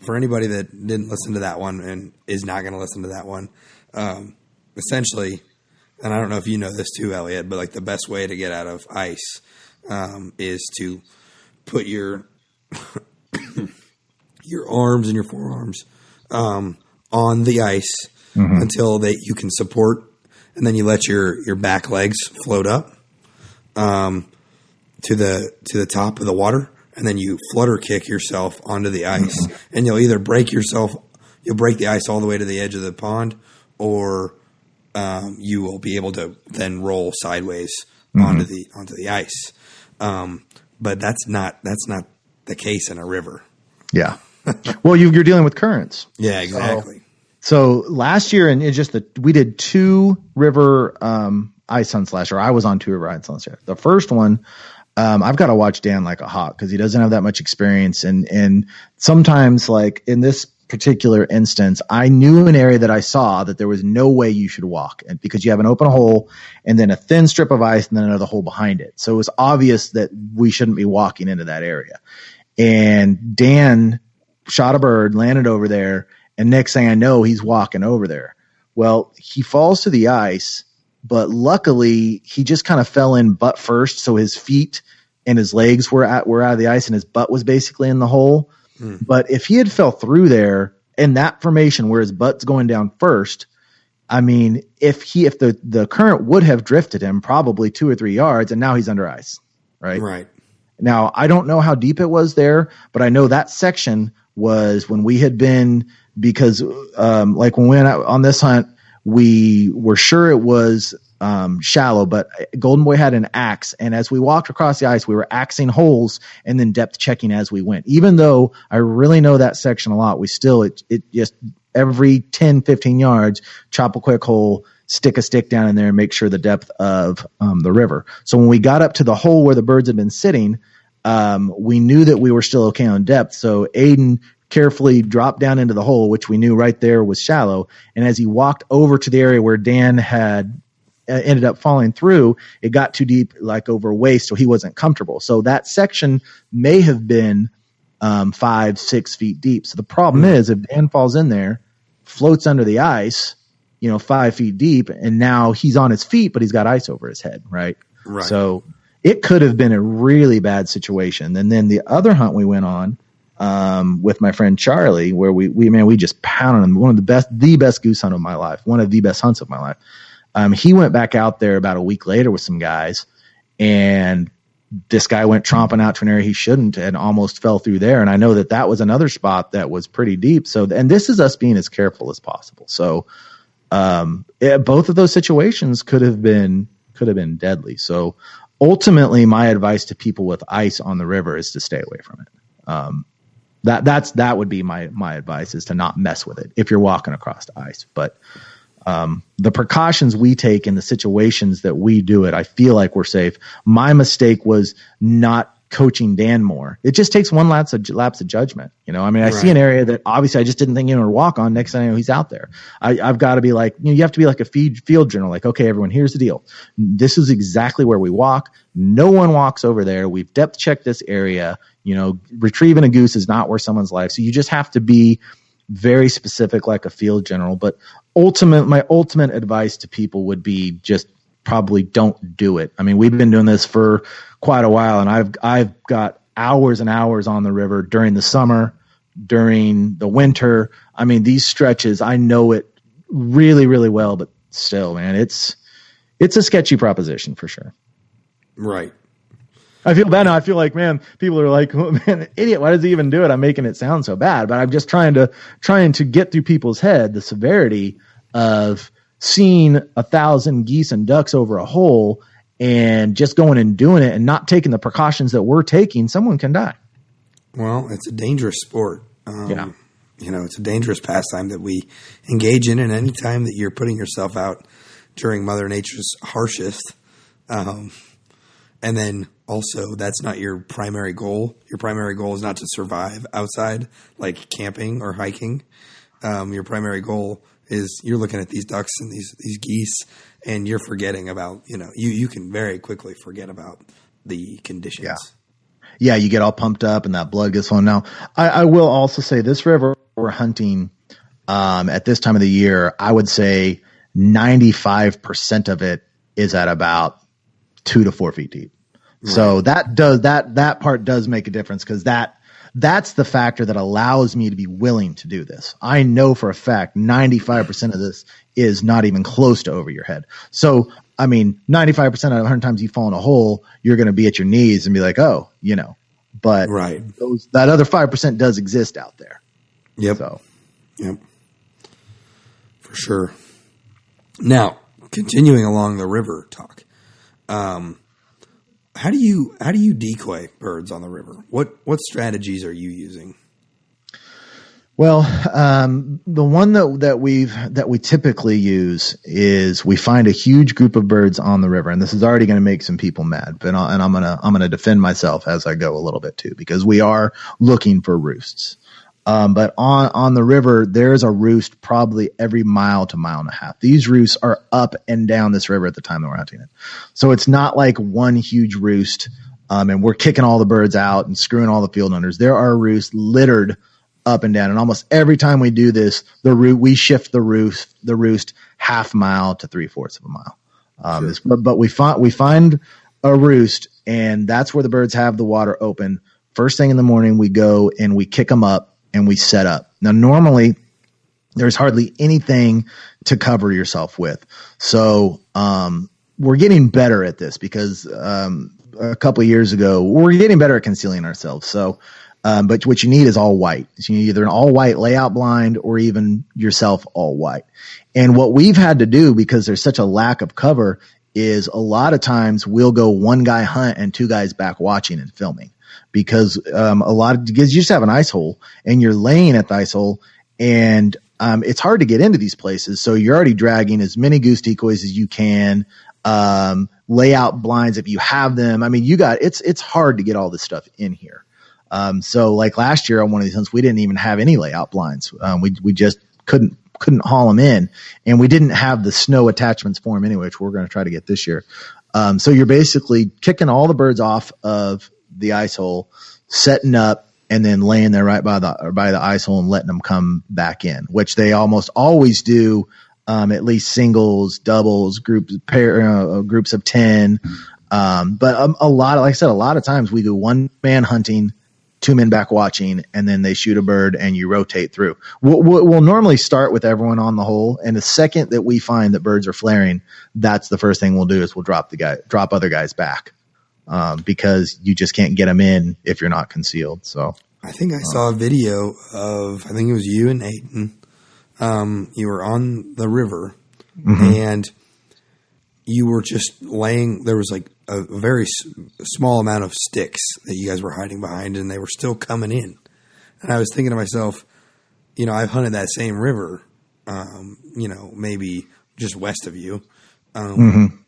Speaker 2: for anybody that didn't listen to that one and is not going to listen to that one, essentially, and I don't know if you know this too, Elliott, but like the best way to get out of ice is to put your your arms and your forearms on the ice until you can support, and then you let your back legs float up to the top of the water, and then you flutter kick yourself onto the ice, and you'll either break the ice all the way to the edge of the pond, or you will be able to then roll sideways onto the ice. But that's not the case in a river.
Speaker 5: Yeah. Well, you're dealing with currents.
Speaker 2: Yeah, exactly.
Speaker 5: So last year, and we did 2 river ice hunts last year. I was on 2 river ice hunts last year. The first one, I've got to watch Dan like a hawk because he doesn't have that much experience. And sometimes, like in this particular instance, I knew an area that I saw that there was no way you should walk, and because you have an open hole and then a thin strip of ice and then another hole behind it. So it was obvious that we shouldn't be walking into that area. And Dan shot a bird, landed over there, and next thing I know, he's walking over there. Well, he falls to the ice, but luckily he just kind of fell in butt first, so his feet and his legs were out of the ice, and his butt was basically in the hole. But if he had fell through there in that formation where his butt's going down first, I mean, if the current would have drifted him probably 2 or 3 yards, and now he's under ice, right?
Speaker 2: Right.
Speaker 5: Now, I don't know how deep it was there, but I know that section was when we had been, because like when we went out on this hunt, we were sure it was shallow, but Golden Boy had an axe, and as we walked across the ice, we were axing holes and then depth checking as we went. Even though I really know that section a lot, we still it just every 10, 15 yards, chop a quick hole, stick a stick down in there, and make sure the depth of the river. So when we got up to the hole where the birds had been sitting, we knew that we were still okay on depth. So Aiden carefully dropped down into the hole, which we knew right there was shallow. And as he walked over to the area where Dan had ended up falling through, it got too deep, like over waist, so he wasn't comfortable. So that section may have been 5-6 feet deep. So the problem is, if Dan falls in there, floats under the ice, 5 feet deep, and now he's on his feet, but he's got ice over his head, right?
Speaker 2: Right.
Speaker 5: So it could have been a really bad situation. And then the other hunt we went on with my friend Charlie, where we just pounded him. The best goose hunt of my life, one of the best hunts of my life. He went back out there about a week later with some guys, and this guy went tromping out to an area he shouldn't and almost fell through there. And I know that was another spot that was pretty deep. So, and this is us being as careful as possible. So, both of those situations could have been deadly. So ultimately my advice to people with ice on the river is to stay away from it. That would be my advice, is to not mess with it if you're walking across ice. But the precautions we take in the situations that we do it, I feel like we're safe. My mistake was not coaching Dan more. It just takes one lapse of judgment. I see an area that obviously I just didn't think anyone would walk on. Next thing I know, he's out there. I've got to be like, you have to be like a field general. Like, okay, everyone, here's the deal. This is exactly where we walk. No one walks over there. We've depth checked this area. Retrieving a goose is not worth someone's life. So you just have to be very specific, like a field general. But my ultimate advice to people would be just probably don't do it. I mean, we've been doing this for quite a while, and I've got hours and hours on the river during the summer, during the winter. I mean, these stretches, I know it really, really well, but still, man, it's a sketchy proposition for sure.
Speaker 2: Right.
Speaker 5: I feel bad now. I feel like, man, people are like, oh, man, idiot, why does he even do it? I'm making it sound so bad, but I'm just trying to get through people's head the severity of seeing 1,000 geese and ducks over a hole and just going and doing it and not taking the precautions that we're taking. Someone can die.
Speaker 2: Well, it's a dangerous sport.
Speaker 5: Yeah.
Speaker 2: It's a dangerous pastime that we engage in. And any time that you're putting yourself out during Mother Nature's harshest, and then also that's not your primary goal. Your primary goal is not to survive outside, like camping or hiking. Your primary goal is you're looking at these ducks and these geese, and you're forgetting about, you can very quickly forget about the conditions.
Speaker 5: Yeah, you get all pumped up and that blood gets flowing. Now, I will also say this river we're hunting at this time of the year, I would say 95% of it is at about 2 to 4 feet deep. Right. So that part does make a difference, because that's the factor that allows me to be willing to do this. I know for a fact 95% of this is not even close to over your head. So, 95% out of 100 times you fall in a hole, you're going to be at your knees and be like, oh, but
Speaker 2: right.
Speaker 5: That other 5% does exist out there.
Speaker 2: Yep.
Speaker 5: So.
Speaker 2: Yep. For sure. Now, continuing along the river talk, how do you decoy birds on the river? What strategies are you using?
Speaker 5: Well, the one that we typically use is we find a huge group of birds on the river, and this is already going to make some people mad, but I'm gonna defend myself as I go a little bit too, because we are looking for roosts. But on the river, there's a roost probably every mile to mile and a half. These roosts are up and down this river at the time that we're hunting it. So it's not like one huge roost, and we're kicking all the birds out and screwing all the field hunters. There are roosts littered up and down. And almost every time we do this, we shift the roost half mile to 3/4 of a mile. Sure. But we find a roost, and that's where the birds have the water open. First thing in the morning, we go and we kick them up and we set up. Now, normally there's hardly anything to cover yourself with. So, we're getting better at this because, a couple of years ago, we're getting better at concealing ourselves. So, but what you need is all white. So you need either an all white layout blind or even yourself all white. And what we've had to do, because there's such a lack of cover, is a lot of times we'll go one guy hunt and 2 guys back watching and filming, because because you just have an ice hole and you're laying at the ice hole, and it's hard to get into these places. So you're already dragging as many goose decoys as you can. Layout blinds, if you have them. It's hard to get all this stuff in here. So like last year on one of these hunts, we didn't even have any layout blinds. We just couldn't haul them in, and we didn't have the snow attachments for them anyway, which we're going to try to get this year. So you're basically kicking all the birds off of the ice hole, setting up, and then laying there right by the ice hole and letting them come back in, which they almost always do. At least singles, doubles, groups of 10. But a lot, like I said, a lot of times we do 1 man hunting, 2 men back watching, and then they shoot a bird and you rotate through. We'll normally start with everyone on the hole. And the second that we find that birds are flaring, that's the first thing we'll do is we'll drop other guys back. Because you just can't get them in if you're not concealed. So
Speaker 2: I think I saw a video of, I think it was you and Aiden. You were on the river and you were just laying, there was like a very small amount of sticks that you guys were hiding behind and they were still coming in. And I was thinking to myself, I've hunted that same river, maybe just west of you. And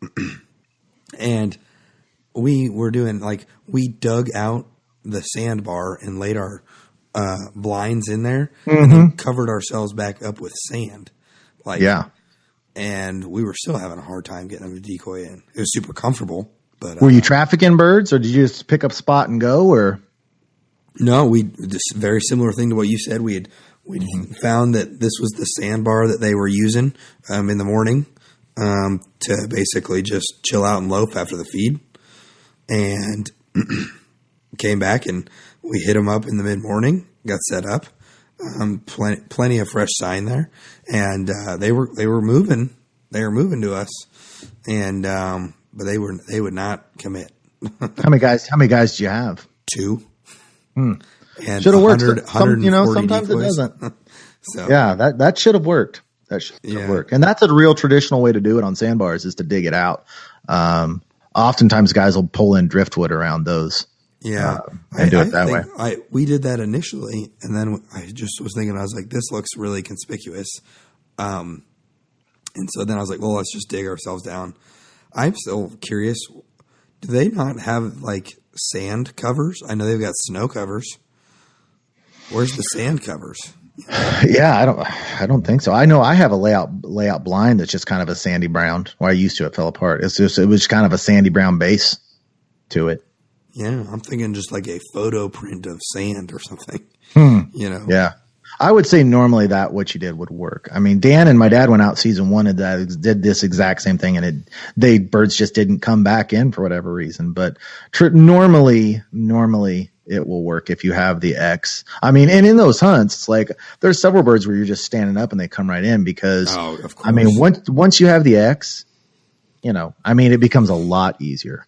Speaker 2: we were doing we dug out the sandbar and laid our blinds in there and then covered ourselves back up with sand. And we were still having a hard time getting them to decoy in. It was super comfortable, but
Speaker 5: were you trafficking birds or did you just pick up spot and go? Or
Speaker 2: no, this very similar thing to what you said. We found that this was the sandbar that they were using in the morning to basically just chill out and loaf after the feed. And came back and we hit them up in the mid-morning, got set up, plenty of fresh sign there, and they were moving to us, and but they would not commit.
Speaker 5: How many guys do you have?
Speaker 2: 2. And
Speaker 5: should have worked. Sometimes
Speaker 2: decoys.
Speaker 5: it doesn't.
Speaker 2: So
Speaker 5: yeah, that should have worked. That should have worked, and that's a real traditional way to do it on sandbars is to dig it out. Oftentimes guys will pull in driftwood around those.
Speaker 2: Yeah.
Speaker 5: And do it that way.
Speaker 2: We did that initially. And then I just was thinking, I was like, this looks really conspicuous. And so then I was like, well, let's just dig ourselves down. I'm still curious. Do they not have sand covers? I know they've got snow covers. Where's the sand covers?
Speaker 5: Yeah, I don't think so. I know I have a layout blind that's just kind of a sandy brown. Well, I used to, it fell apart. It was kind of a sandy brown base to it.
Speaker 2: Yeah, I'm thinking just like a photo print of sand or something.
Speaker 5: Yeah, I would say normally that what you did would work. I mean, Dan and my dad went out season 1 and did this exact same thing, and birds just didn't come back in for whatever reason. But normally it will work if you have the X. I mean, and in those hunts, it's there's several birds where you're just standing up and they come right in because,
Speaker 2: of course.
Speaker 5: I mean, once you have the X, it becomes a lot easier.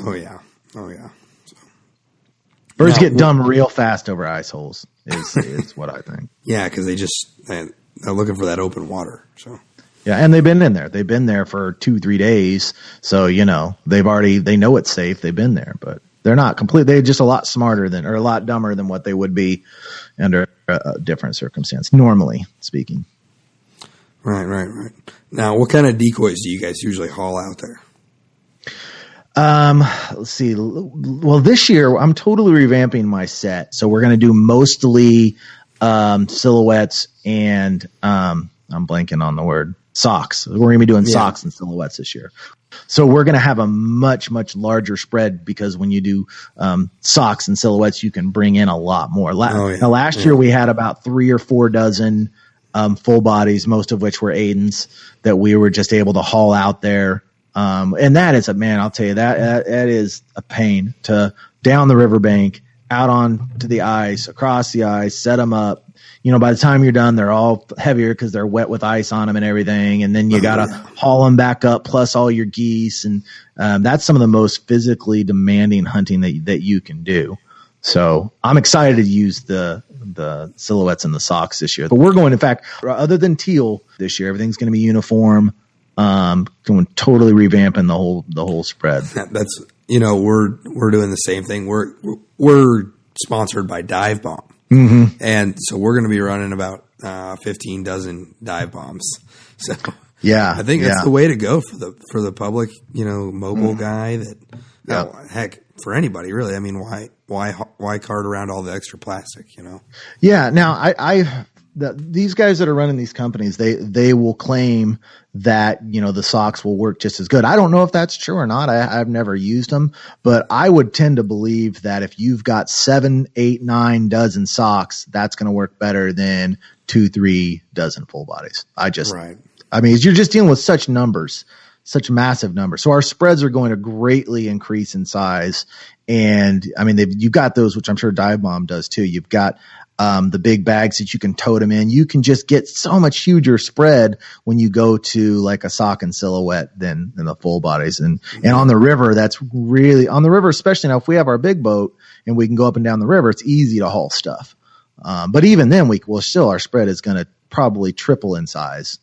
Speaker 2: Oh yeah. So,
Speaker 5: birds get dumb real fast over ice holes is what I think.
Speaker 2: Yeah, because they're looking for that open water. So.
Speaker 5: Yeah, and they've been in there. They've been there for 2-3 days. So, they know it's safe. They've been there, but they're not complete. They're just a lot smarter or a lot dumber than what they would be under a different circumstance, normally speaking.
Speaker 2: Right. Now, what kind of decoys do you guys usually haul out there?
Speaker 5: Let's see. Well, this year I'm totally revamping my set. So we're going to do mostly, silhouettes and, I'm blanking on the word. Socks. We're going to be doing socks and silhouettes this year. So we're going to have a much, much larger spread because when you do socks and silhouettes, you can bring in a lot more. Now, last year we had about 3 or 4 dozen full bodies, most of which were Aiden's, that we were just able to haul out there. And that is I'll tell you, that is a pain to down the riverbank, out onto the ice, across the ice, set them up. By the time you're done, they're all heavier because they're wet with ice on them and everything. And then you got to haul them back up, plus all your geese. And that's some of the most physically demanding hunting that you can do. So I'm excited to use the silhouettes and the socks this year. But we're going, in fact, other than teal this year, everything's going to be uniform. Going totally revamping the whole spread.
Speaker 2: That's we're doing the same thing. We're sponsored by Dive Bomb.
Speaker 5: Mm-hmm.
Speaker 2: And so we're going to be running about 15 dozen dive bombs. So
Speaker 5: yeah,
Speaker 2: I think that's the way to go for the public, mobile guy heck, for anybody really. I mean, why cart around all the extra plastic,
Speaker 5: Yeah. Now these guys that are running these companies, they will claim that, the socks will work just as good. I don't know if that's true or not. I've never used them, but I would tend to believe that if you've got 7, 8, 9 dozen socks, that's going to work better than 2, 3 dozen full bodies. Right. I mean, you're just dealing with such numbers. such massive numbers. So our spreads are going to greatly increase in size. And I mean, you've got those, which I'm sure Dive Bomb does too. You've got the big bags that you can tote them in. You can just get so much huger spread when you go to like a sock and silhouette than the full bodies. And on the river, that's really on the river, especially now if we have our big boat and we can go up and down the river, it's easy to haul stuff. But even then our spread is going to probably triple in size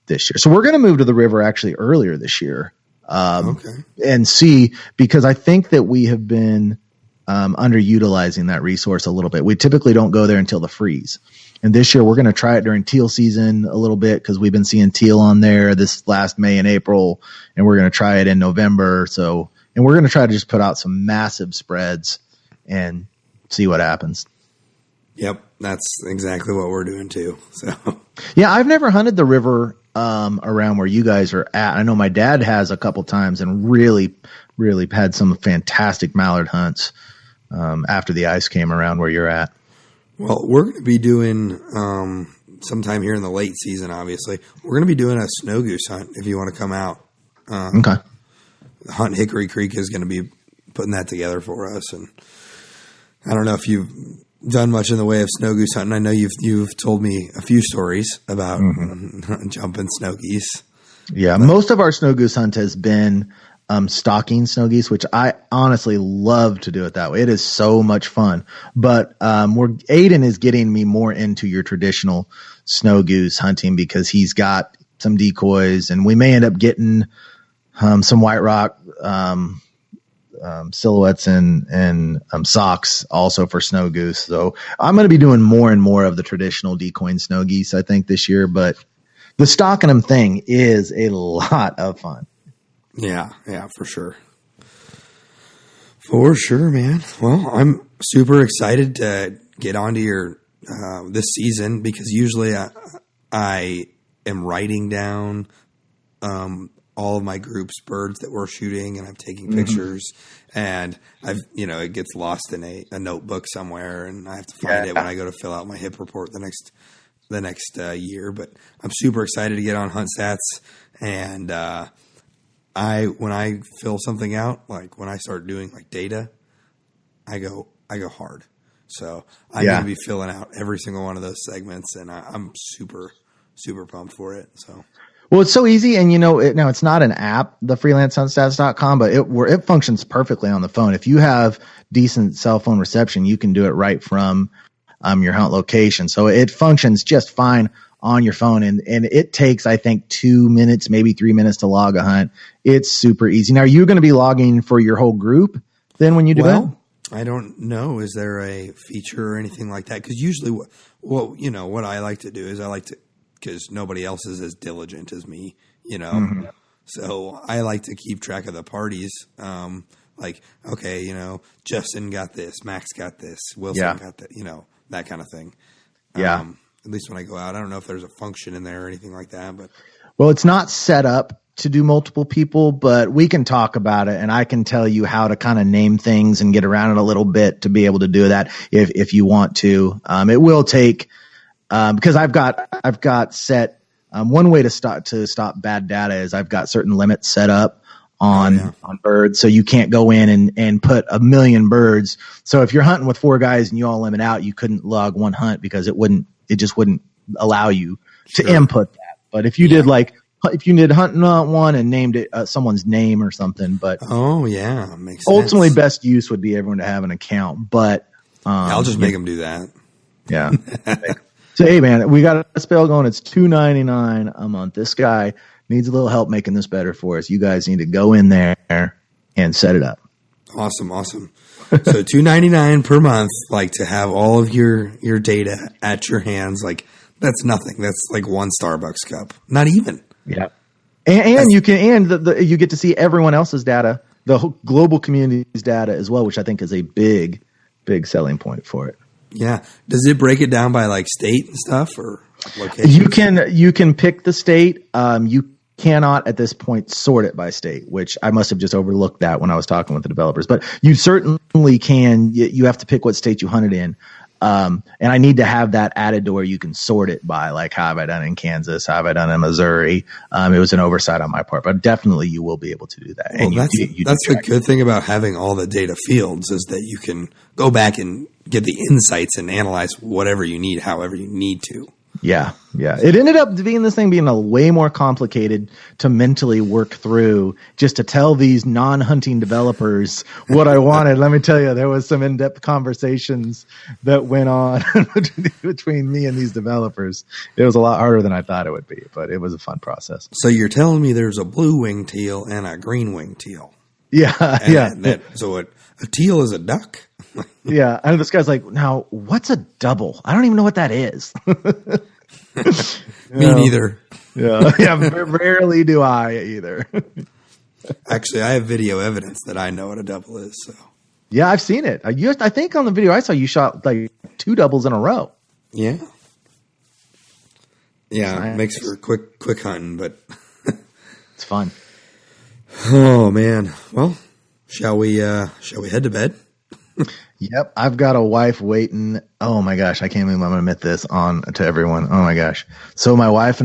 Speaker 5: this year. So we're going to move to the river actually earlier this year. And see, because I think that we have been underutilizing that resource a little bit. We typically don't go there until the freeze. And this year we're going to try it during teal season a little bit because we've been seeing teal on there this last May and April, and we're going to try it in November. And we're going to try to just put out some massive spreads and see what happens.
Speaker 2: Yep. That's exactly what we're doing too. So
Speaker 5: yeah, I've never hunted the river around where you guys are at. I know my dad has a couple times and really, really had some fantastic mallard hunts after the ice came around where you're at.
Speaker 2: Well, we're going to be doing sometime here in the late season, obviously. We're going to be doing a snow goose hunt if you want to come out.
Speaker 5: Okay.
Speaker 2: Hunt Hickory Creek is going to be putting that together for us. And I don't know if you've done much in the way of snow goose hunting. I know you've told me a few stories about jumping snow geese.
Speaker 5: Yeah, most of our snow goose hunt has been stalking snow geese, which I honestly love to do it that way. It is so much fun. But Aiden is getting me more into your traditional snow goose hunting because he's got some decoys, and we may end up getting some white rock silhouettes and socks also for snow goose. So I'm going to be doing more and more of the traditional decoying snow geese, I think, this year. But the stalking them thing is a lot of fun.
Speaker 2: Yeah, for sure. For sure, man. Well, I'm super excited to get onto your this season because usually I am writing down all of my group's birds that we're shooting, and I'm taking pictures, and it gets lost in a notebook somewhere, and I have to find it when I go to fill out my HIP report the next year. But I'm super excited to get on Hunt Stats, and when I fill something out, like when I start doing like data, I go hard. So I'm going to be filling out every single one of those segments, and I'm super, super pumped for it. So.
Speaker 5: Well, it's so easy, and now it's not an app, the freelancehuntstats.com, but it functions perfectly on the phone. If you have decent cell phone reception, you can do it right from your hunt location. So it functions just fine on your phone, and it takes, I think, 2 minutes, maybe 3 minutes to log a hunt. It's super easy. Now, are you going to be logging for your whole group then when you do it?
Speaker 2: I don't know. Is there a feature or anything like that? Because usually, what I like to do is because nobody else is as diligent as me, So I like to keep track of the parties. Justin got this, Max got this, Wilson got that, that kind of thing.
Speaker 5: Yeah.
Speaker 2: At least when I go out, I don't know if there's a function in there or anything like that, but.
Speaker 5: Well, it's not set up to do multiple people, but we can talk about it, and I can tell you how to kind of name things and get around it a little bit to be able to do that if you want to. It will take, because I've got set one way to stop bad data is I've got certain limits set up on birds, so you can't go in and put 1 million birds. So if you're hunting with 4 guys and you all limit out, you couldn't log one hunt because it just wouldn't allow you to input that. But if you did if you did hunting one and named it someone's name or something, but
Speaker 2: makes sense.
Speaker 5: Ultimately, best use would be everyone to have an account. But
Speaker 2: I'll just make them do that.
Speaker 5: Yeah. So, hey, man, we got a spell going. It's $2.99 a month. This guy needs a little help making this better for us. You guys need to go in there and set it up.
Speaker 2: Awesome. So $2.99 per month, like to have all of your data at your hands, like that's nothing. That's like one Starbucks cup. Not even.
Speaker 5: Yeah. And you you get to see everyone else's data, the whole global community's data as well, which I think is a big, big selling point for it.
Speaker 2: Yeah. Does it break it down by like state and stuff or location?
Speaker 5: You can pick the state. You cannot at this point sort it by state, which I must have just overlooked that when I was talking with the developers. But you certainly can. You have to pick what state you hunted in. And I need to have that added to where you can sort it by, like, how have I done in Kansas? How have I done in Missouri? It was an oversight on my part, but definitely you will be able to do that.
Speaker 2: Well,
Speaker 5: and
Speaker 2: that's the good thing about having all the data fields is that you can go back and get the insights and analyze whatever you need, however you need to.
Speaker 5: Yeah. It ended up being a way more complicated to mentally work through just to tell these non-hunting developers what I wanted. Let me tell you, there was some in-depth conversations that went on between me and these developers. It was a lot harder than I thought it would be, but it was a fun process.
Speaker 2: So you're telling me there's a blue-winged teal and a green-winged teal.
Speaker 5: Yeah.
Speaker 2: So a teal is a duck?
Speaker 5: Yeah. And this guy's like, now, what's a double? I don't even know what that is.
Speaker 2: Me neither.
Speaker 5: Yeah. Rarely do I either.
Speaker 2: Actually, I have video evidence that I know what a double is. So
Speaker 5: yeah, I've seen it. I think on the video I saw you shot like 2 doubles in a row.
Speaker 2: Yeah. Yeah,
Speaker 5: Nice.
Speaker 2: it makes for quick hunting, but
Speaker 5: It's fun.
Speaker 2: oh man. Well, shall we head to bed?
Speaker 5: Yep, I've got a wife waiting. Oh my gosh, I can't believe I'm going to admit this to everyone. Oh my gosh. So my wife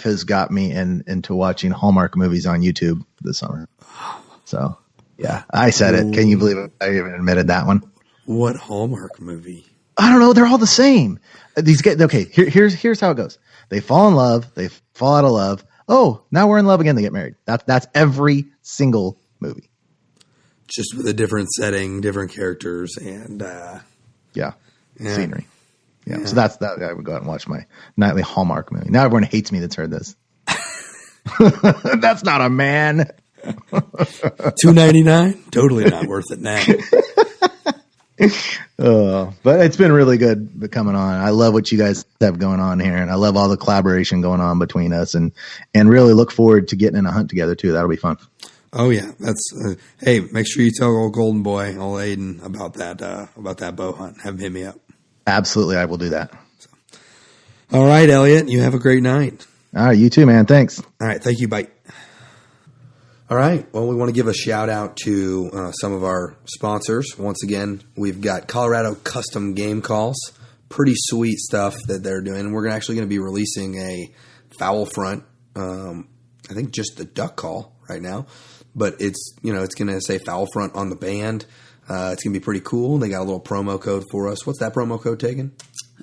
Speaker 5: has got me into watching Hallmark movies on YouTube this summer. So yeah, I said it. Can you believe it? I even admitted that one.
Speaker 2: What Hallmark movie?
Speaker 5: I don't know. They're all the same. These guys. Okay, here's how it goes. They fall in love. They fall out of love. Oh, now we're in love again. They get married. That's every single movie.
Speaker 2: Just with a different setting, different characters, and
Speaker 5: scenery. Yeah. So that's that. I would go out and watch my nightly Hallmark movie. Now everyone hates me that's heard this. That's not a man.
Speaker 2: $2.99, totally not worth it now.
Speaker 5: But it's been really good coming on. I love what you guys have going on here, and I love all the collaboration going on between us, and really look forward to getting in a hunt together too. That'll be fun.
Speaker 2: Oh yeah, that's hey. Make sure you tell old Golden Boy, old Aiden, about that bow hunt. Have him hit me up.
Speaker 5: Absolutely, I will do that.
Speaker 2: All right, Elliott, you have a great night.
Speaker 5: All right, you too, man. Thanks.
Speaker 2: All right, thank you. Bye. All right. Well, we want to give a shout out to some of our sponsors. Once again, we've got Colorado Custom Game Calls. Pretty sweet stuff that they're doing. We're actually going to be releasing a foul front. I think just the duck call right now. But it's going to say foul front on the band. It's going to be pretty cool. They got a little promo code for us. What's that promo code, Tegan?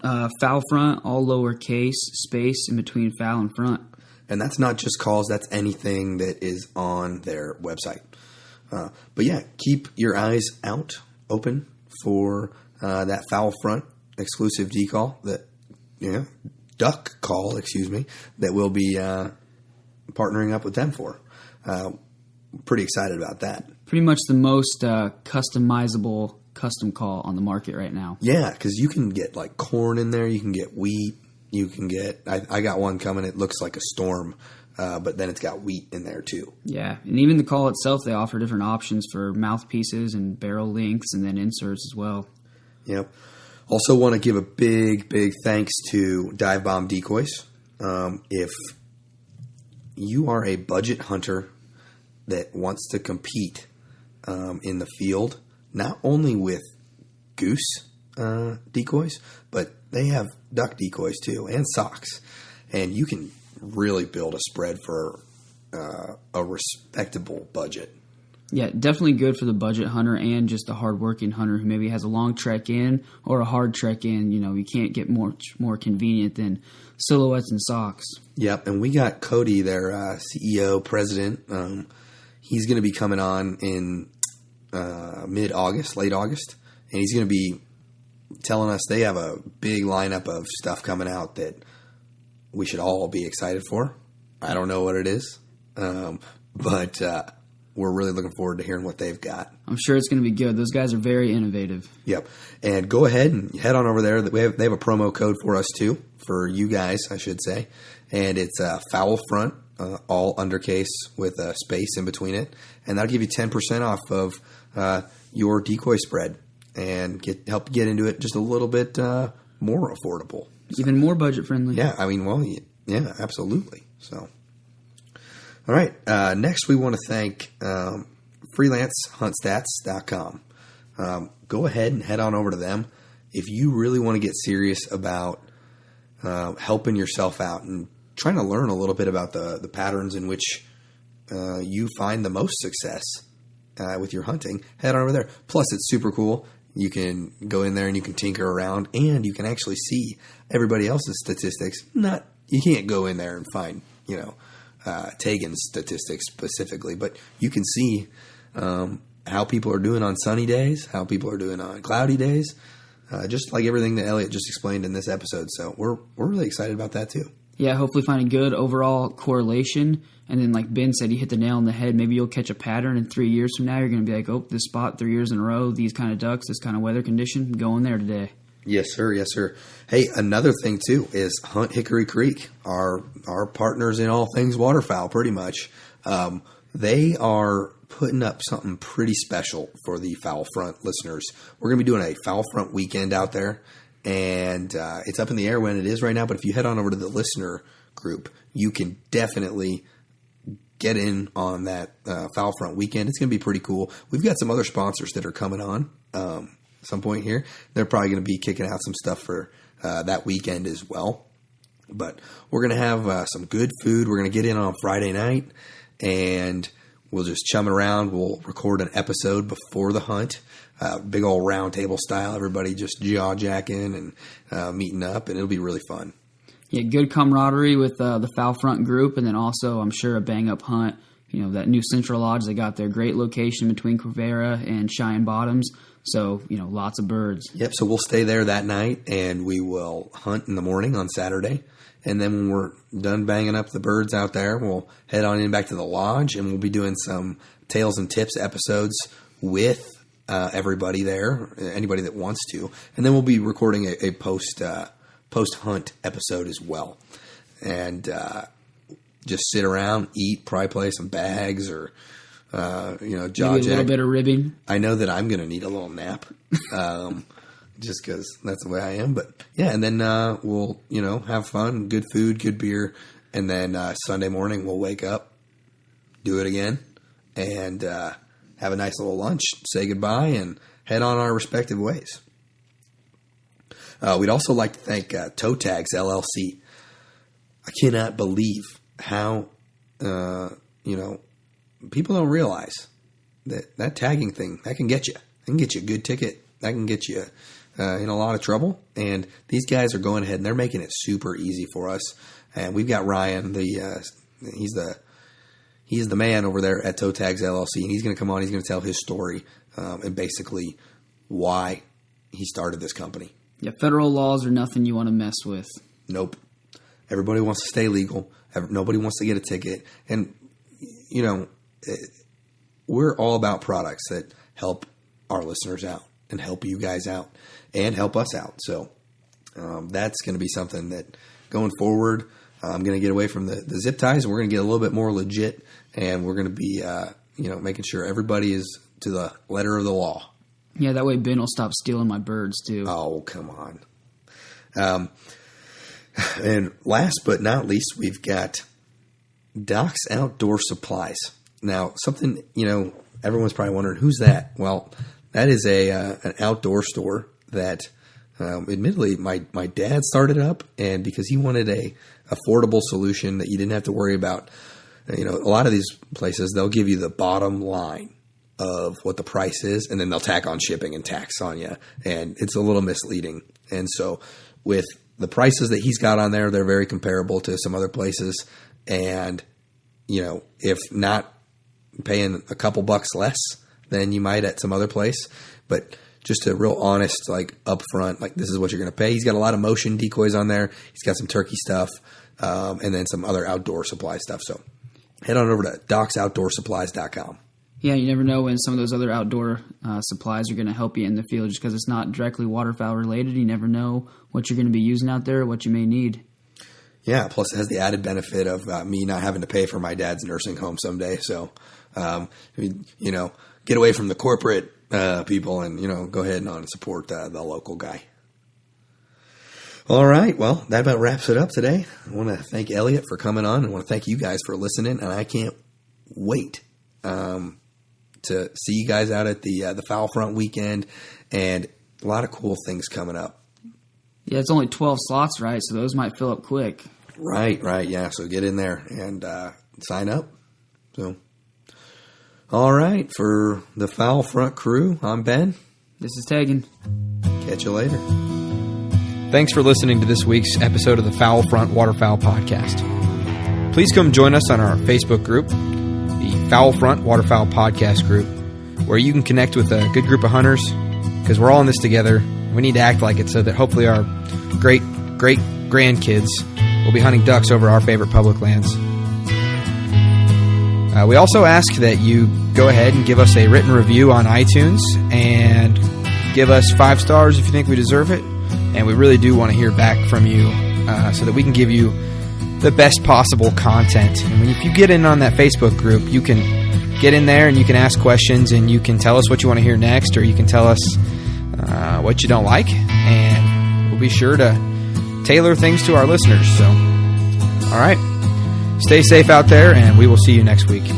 Speaker 6: Foul front, all lowercase, space in between foul and front.
Speaker 2: And that's not just calls. That's anything that is on their website. But yeah, keep your eyes open for that foul front exclusive decall duck call, that we'll be partnering up with them for. Pretty excited about that. Pretty
Speaker 6: much the most customizable custom call on the market right now.
Speaker 2: Yeah, because you can get like corn in there, you can get wheat, you can get. I got one coming. It looks like a storm, but then it's got wheat in there too.
Speaker 6: Yeah, and even the call itself, they offer different options for mouthpieces and barrel lengths, and then inserts as well.
Speaker 2: Yep. Also, want to give a big thanks to Dive Bomb Decoys. If you are a budget hunter that wants to compete in the field, not only with goose decoys, but they have duck decoys too, and socks. And you can really build a spread for a respectable budget.
Speaker 6: Yeah, definitely good for the budget hunter and just the hardworking hunter who maybe has a long trek in or a hard trek in. You can't get much more convenient than silhouettes and socks.
Speaker 2: Yep, and we got Cody, their CEO, president. He's going to be coming on in mid-August, late August, and he's going to be telling us they have a big lineup of stuff coming out that we should all be excited for. I don't know what it is, but we're really looking forward to hearing what they've got.
Speaker 6: I'm sure it's going to be good. Those guys are very innovative.
Speaker 2: Yep. And go ahead and head on over there. They have a promo code for us too, for you guys, I should say. And it's foul front, all undercase with a space in between it. And that'll give you 10% off of your decoy spread and help get into it just a little bit more affordable.
Speaker 6: Even more budget friendly.
Speaker 2: Yeah. I mean, yeah, absolutely. So. All right. Next, we want to thank FreelanceHuntStats.com. Go ahead and head on over to them. if you really want to get serious about helping yourself out and trying to learn a little bit about the patterns in which you find the most success with your hunting, head on over there. Plus, it's super cool. You can go in there and you can tinker around, and you can actually see everybody else's statistics. You can't go in there and find, Tegan's statistics specifically, but you can see how people are doing on sunny days, how people are doing on cloudy days, just like everything that Elliott just explained in this episode. So we're really excited about that too.
Speaker 6: Yeah, hopefully find a good overall correlation. And then, like Ben said, you hit the nail on the head. Maybe you'll catch a pattern, and 3 years from now, you're going to be like, oh, this spot 3 years in a row, these kind of ducks, this kind of weather condition, going there today.
Speaker 2: Yes, sir. Yes, sir. Hey, another thing, too, is Hunt Hickory Creek, our partners in all things waterfowl, pretty much. They are putting up something pretty special for the Fowl Front listeners. We're going to be doing a Fowl Front weekend out there, and it's up in the air when it is right now, but if you head on over to the listener group, you can definitely get in on that Fowl Front weekend. It's going to be pretty cool. We've got some other sponsors that are coming on some point here. They're probably going to be kicking out some stuff for that weekend as well. But we're going to have some good food. We're going to get in on Friday night, and we'll just chum around. We'll record an episode before the hunt, big old round table style. Everybody just jaw-jacking and meeting up, and it'll be really fun.
Speaker 6: Yeah, good camaraderie with the Fowl Front group, and then also, I'm sure, a bang-up hunt. That new Central Lodge they got there, great location between Quivira and Cheyenne Bottoms, so, lots of birds.
Speaker 2: Yep, so we'll stay there that night, and we will hunt in the morning on Saturday, and then when we're done banging up the birds out there, we'll head on in back to the lodge, and we'll be doing some Tales and Tips episodes with everybody there, anybody that wants to, and then we'll be recording a post-hunt episode as well. And just sit around, eat, probably play some bags or, jaw
Speaker 6: Maybe a little bit of ribbing.
Speaker 2: I know that I'm going to need a little nap just because that's the way I am. But, yeah, and then we'll, have fun, good food, good beer. And then Sunday morning we'll wake up, do it again, and have a nice little lunch, say goodbye, and head on our respective ways. We'd also like to thank Toe Tags LLC. I cannot believe how, people don't realize that tagging thing, that can get you. That can get you a good ticket. That can get you in a lot of trouble. And these guys are going ahead and they're making it super easy for us. And we've got Ryan, he's the man over there at Toe Tags LLC, and he's going to come on. He's going to tell his story and basically why he started this company.
Speaker 6: Yeah, federal laws are nothing you want to mess with.
Speaker 2: Nope. Everybody wants to stay legal. Nobody wants to get a ticket. And, we're all about products that help our listeners out and help you guys out and help us out. So that's going to be something that going forward, I'm going to get away from the zip ties, and we're going to get a little bit more legit, and we're going to be, making sure everybody is to the letter of the law.
Speaker 6: Yeah, that way Ben will stop stealing my birds, too.
Speaker 2: Oh, come on. And last but not least, we've got Doc's Outdoor Supplies. Now, something, everyone's probably wondering, who's that? Well, that is an outdoor store that, admittedly, my dad started up, and because he wanted a affordable solution that you didn't have to worry about. A lot of these places, they'll give you the bottom line of what the price is, and then they'll tack on shipping and tax on you, and it's a little misleading. And so with the prices that he's got on there, they're very comparable to some other places, and if not paying a couple bucks less than you might at some other place, but just a real honest, upfront, this is what you're going to pay. He's got a lot of motion decoys on there. He's got some turkey stuff, and then some other outdoor supply stuff. So head on over to docsoutdoorsupplies.com.
Speaker 6: Yeah, you never know when some of those other outdoor supplies are going to help you in the field just because it's not directly waterfowl related. You never know what you're going to be using out there, what you may need.
Speaker 2: Yeah, plus it has the added benefit of me not having to pay for my dad's nursing home someday. So, get away from the corporate people and, go ahead and support the local guy. All right, well, that about wraps it up today. I want to thank Elliott for coming on. I want to thank you guys for listening, and I can't wait to see you guys out at the Fowl Front weekend. And
Speaker 7: A lot of cool things coming up.
Speaker 6: Yeah, it's only 12 slots, right? So those might fill up quick.
Speaker 7: Right, yeah. So get in there and sign up. So, all right, for the Foul Front crew, I'm Ben.
Speaker 6: This is Tegan.
Speaker 7: Catch you later.
Speaker 2: Thanks for listening to this week's episode of the Foul Front Waterfowl Podcast. Please come join us on our Facebook group, the Foul Front Waterfowl Podcast group, where you can connect with a good group of hunters, because we're all in this together. We need to act like it so that hopefully our great grandkids will be hunting ducks over our favorite public lands. We also ask that you go ahead and give us a written review on iTunes and give us 5 stars if you think we deserve it. And we really do want to hear back from you so that we can give you the best possible content. And if you get in on that Facebook group, you can get in there and you can ask questions and you can tell us what you want to hear next, or you can tell us what you don't like. And we'll be sure to tailor things to our listeners. So, all right. Stay safe out there, and we will see you next week.